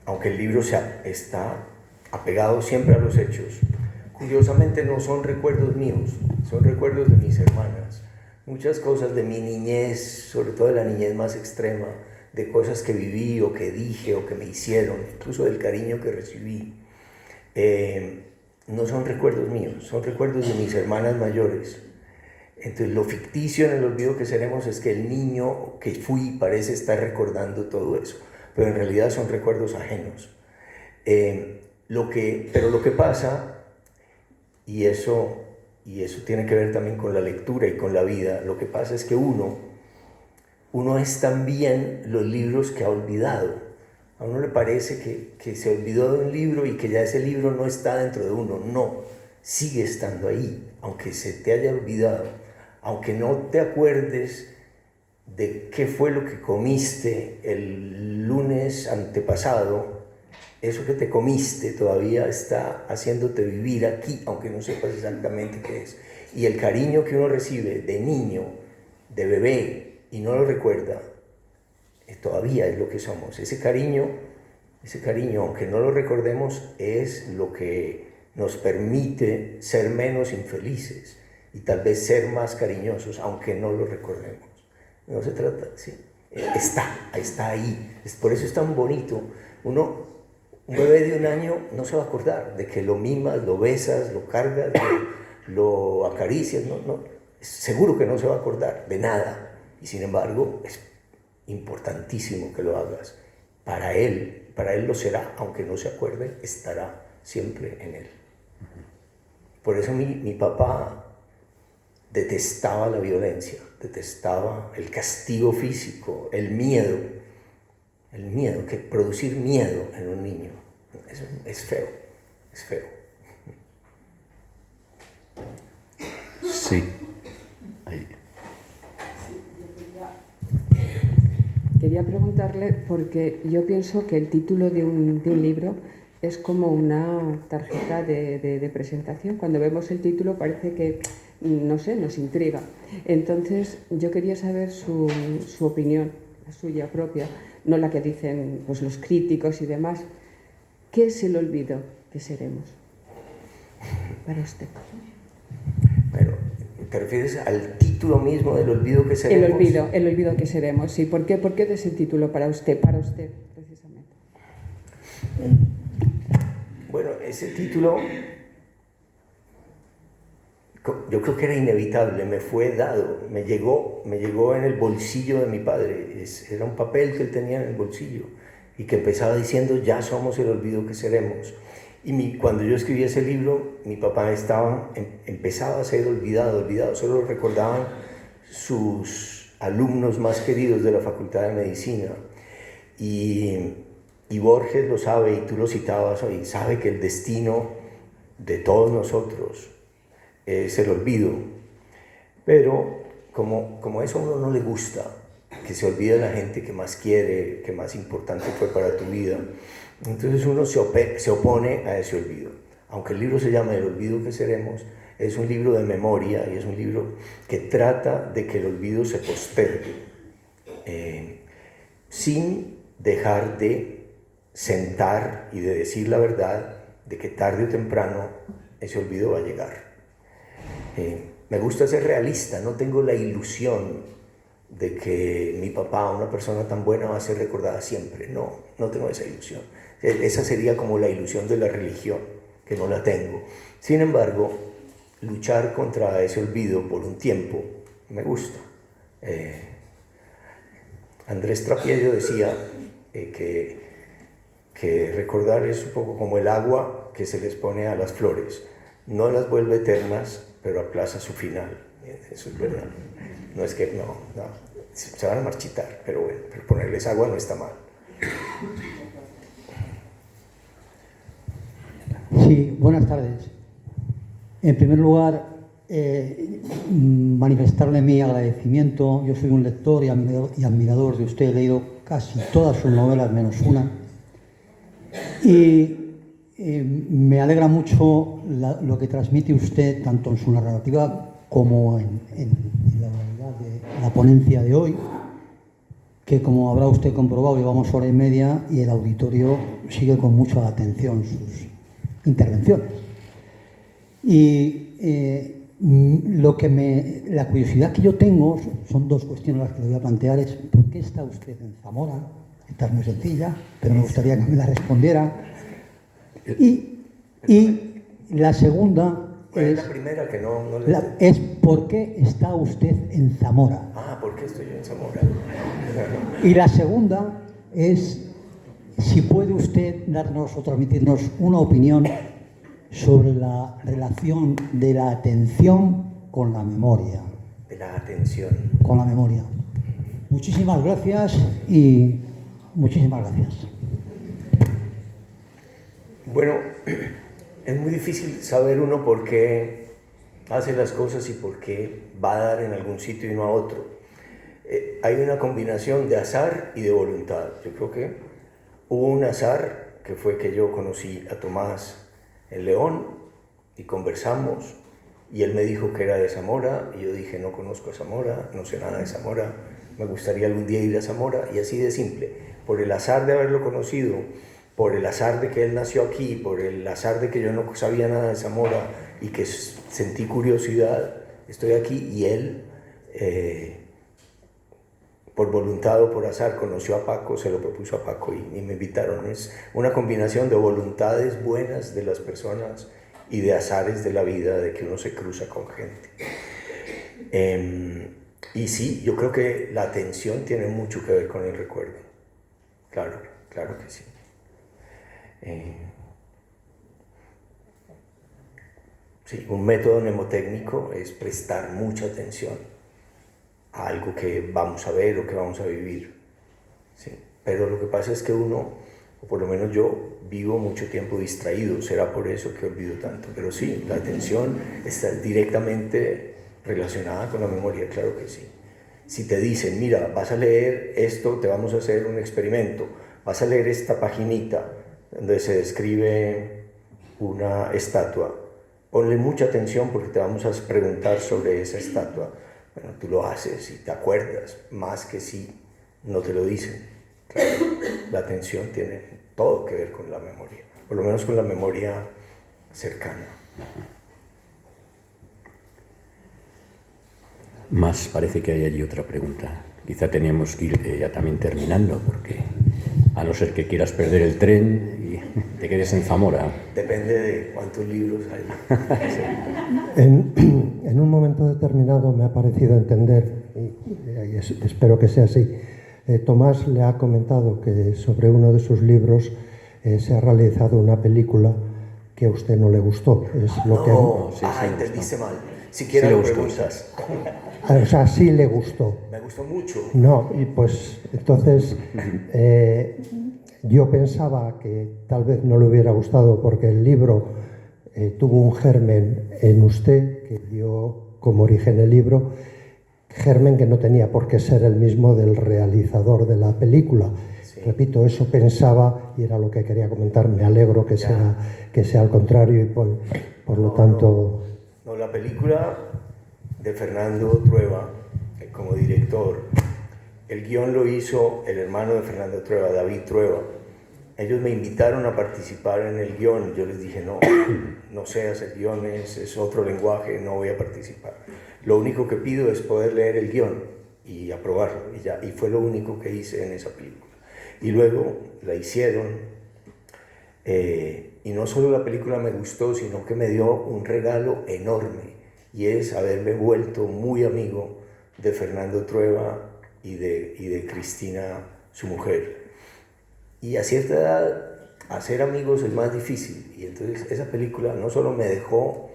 aunque el libro está apegado siempre a los hechos, curiosamente no son recuerdos míos, son recuerdos de mis hermanas. Muchas cosas de mi niñez, sobre todo de la niñez más extrema, de cosas que viví o que dije o que me hicieron, incluso del cariño que recibí, no son recuerdos míos, son recuerdos de mis hermanas mayores. Entonces lo ficticio en el olvido que seremos es que el niño que fui parece estar recordando todo eso, pero en realidad son recuerdos ajenos. Pero lo que pasa, y eso tiene que ver también con la lectura y con la vida, lo que pasa es que uno es también los libros que ha olvidado. A uno le parece que se olvidó de un libro y que ya ese libro no está dentro de uno. No, sigue estando ahí, aunque se te haya olvidado, aunque no te acuerdes de qué fue lo que comiste el lunes antepasado. Eso que te comiste todavía está haciéndote vivir aquí, aunque no sepas exactamente qué es. Y el cariño que uno recibe de niño, de bebé, y no lo recuerda, todavía es lo que somos. Ese cariño, aunque no lo recordemos, es lo que nos permite ser menos infelices y tal vez ser más cariñosos, aunque no lo recordemos. No se trata, sí. Está ahí. Por eso es tan bonito. Un bebé de 1 año no se va a acordar de que lo mimas, lo besas, lo cargas, lo acaricias. No, seguro que no se va a acordar de nada. Y sin embargo, es importantísimo que lo hagas. Para él lo será, aunque no se acuerde, estará siempre en él. Por eso mi papá detestaba la violencia, detestaba el castigo físico, el miedo, que producir miedo en un niño. Eso es feo, es feo. Sí. Ahí. Quería preguntarle, porque yo pienso que el título de un libro es como una tarjeta de presentación. Cuando vemos el título parece que, no sé, nos intriga. Entonces yo quería saber su opinión, la suya propia, no la que dicen pues, los críticos y demás. ¿Qué es el olvido que seremos para usted? Pero, ¿te refieres al título mismo del olvido que seremos? El olvido que seremos, sí. ¿Por qué de ese título para usted, precisamente? Bueno, ese título yo creo que era inevitable, me fue dado, me llegó en el bolsillo de mi padre. Era un papel que él tenía en el bolsillo y que empezaba diciendo: ya somos el olvido que seremos. Y cuando yo escribí ese libro, mi papá empezaba a ser olvidado, solo lo recordaban sus alumnos más queridos de la Facultad de Medicina. Y Borges lo sabe, y tú lo citabas hoy, sabe que el destino de todos nosotros es el olvido. Pero como eso a uno no le gusta, que se olvide la gente que más quiere, que más importante fue para tu vida, entonces uno se opone a ese olvido. Aunque el libro se llama El olvido que seremos, es un libro de memoria y es un libro que trata de que el olvido se postergue, sin dejar de sentar y de decir la verdad de que tarde o temprano ese olvido va a llegar. Me gusta ser realista, no tengo la ilusión de que mi papá, una persona tan buena, va a ser recordada siempre. No tengo esa ilusión. Esa sería como la ilusión de la religión, que no la tengo. Sin embargo, luchar contra ese olvido por un tiempo me gusta. Andrés Trapiello decía que recordar es un poco como el agua que se les pone a las flores. No las vuelve eternas, pero aplaza su final. Eso es verdad. No es que no, se van a marchitar, pero bueno, pero ponerles agua no está mal. Sí, buenas tardes. En primer lugar, manifestarle mi agradecimiento. Yo soy un lector y admirador de usted. He leído casi todas sus novelas, menos una. Y me alegra mucho lo que transmite usted, tanto en su narrativa como en la realidad de la ponencia de hoy, que, como habrá usted comprobado, llevamos hora y media y el auditorio sigue con mucha atención sus intervenciones. Y la curiosidad que yo tengo son dos cuestiones las que le voy a plantear. Es: ¿por qué está usted en Zamora? Esta es muy sencilla, pero me gustaría que me la respondiera. Y la segunda es, la primera que no le... es ¿por qué está usted en Zamora? ¿Por qué estoy yo en Zamora? Y la segunda es si puede usted darnos o transmitirnos una opinión sobre la relación de la atención con la memoria. De la atención. Con la memoria. Muchísimas gracias y muchísimas gracias. Bueno, es muy difícil saber uno por qué hace las cosas y por qué va a dar en algún sitio y no a otro. Hay una combinación de azar y de voluntad. Yo creo que hubo un azar, que fue que yo conocí a Tomás en León y conversamos, y él me dijo que era de Zamora, y yo dije: no conozco a Zamora, no sé nada de Zamora, me gustaría algún día ir a Zamora, y así de simple. Por el azar de haberlo conocido, por el azar de que él nació aquí, por el azar de que yo no sabía nada de Zamora y que sentí curiosidad, estoy aquí, y él, por voluntad o por azar, conoció a Paco, se lo propuso a Paco y me invitaron. Es una combinación de voluntades buenas de las personas y de azares de la vida, de que uno se cruza con gente. Y sí, yo creo que la atención tiene mucho que ver con el recuerdo. Claro que sí. Sí, un método mnemotécnico es prestar mucha atención a algo que vamos a ver o que vamos a vivir. Sí, pero lo que pasa es que uno, o por lo menos yo, vivo mucho tiempo distraído. Será por eso que olvido tanto. Pero sí, la atención está directamente relacionada con la memoria, claro que sí. Si te dicen: mira, vas a leer esto, te vamos a hacer un experimento, vas a leer esta paginita donde se describe una estatua, ponle mucha atención porque te vamos a preguntar sobre esa estatua. Bueno, tú lo haces y te acuerdas, más que si no te lo dicen. Claro, la atención tiene todo que ver con la memoria, por lo menos con la memoria cercana. Más parece que hay allí otra pregunta. Quizá teníamos que ir ya también terminando, porque a no ser que quieras perder el tren y te quedes en Zamora. Depende de cuántos libros hay. En un momento determinado me ha parecido entender, y espero que sea así, Tomás le ha comentado que sobre uno de sus libros se ha realizado una película que a usted no le gustó. Es lo que entendiste mal. Siquiera lo preguntas. O sea, sí le gustó. Me gustó mucho. No, y pues entonces yo pensaba que tal vez no le hubiera gustado porque el libro tuvo un germen en usted que dio como origen el libro, germen que no tenía por qué ser el mismo del realizador de la película. Sí. Repito, eso pensaba y era lo que quería comentar. Me alegro que sea al contrario y por lo tanto... No, la película de Fernando Trueba como director, el guión lo hizo el hermano de Fernando Trueba, David Trueba, ellos me invitaron a participar en el guión. Yo les dije, no, no sé hacer guiones, es otro lenguaje, no voy a participar. Lo único que pido es poder leer el guión y aprobarlo, y fue lo único que hice en esa película. Y luego la hicieron, y no solo la película me gustó, sino que me dio un regalo enorme, y es haberme vuelto muy amigo de Fernando Trueba y de Cristina, su mujer. Y a cierta edad, hacer amigos es más difícil, y entonces esa película no solo me dejó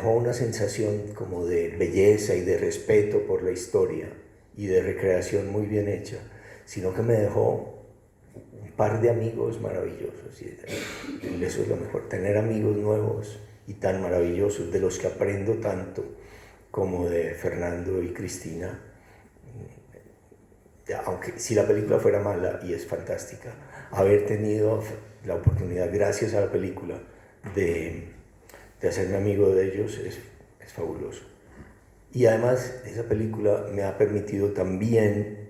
una sensación como de belleza y de respeto por la historia y de recreación muy bien hecha, sino que me dejó un par de amigos maravillosos, y eso es lo mejor, tener amigos nuevos y tan maravillosos, de los que aprendo tanto, como de Fernando y Cristina. Aunque si la película fuera mala, y es fantástica, haber tenido la oportunidad, gracias a la película, de hacerme amigo de ellos es fabuloso. Y además esa película me ha permitido también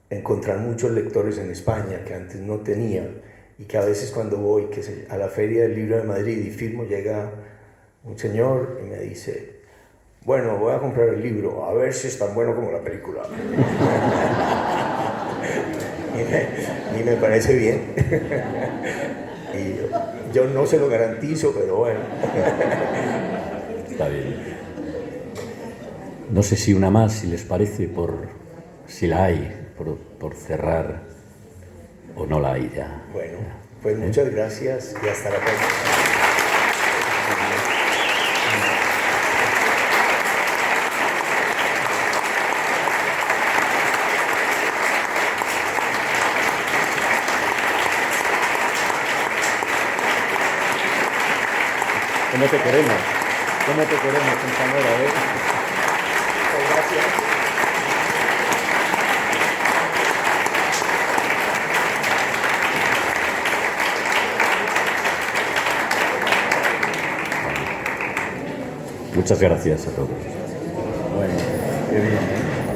encontrar muchos lectores en España que antes no tenía, y que a veces cuando voy a la Feria del Libro de Madrid y firmo, llega un señor y me dice: bueno, voy a comprar el libro, a ver si es tan bueno como la película. y me parece bien. Y yo no se lo garantizo, pero bueno. Está bien. No sé si una más, si les parece, si la hay, por cerrar, o no la hay ya. Bueno, pues muchas gracias y hasta la próxima. ¿Cómo te queremos? ¿Cómo te queremos, con Zamora, Gracias. Muchas gracias a todos. Bueno, qué bien, ¿eh?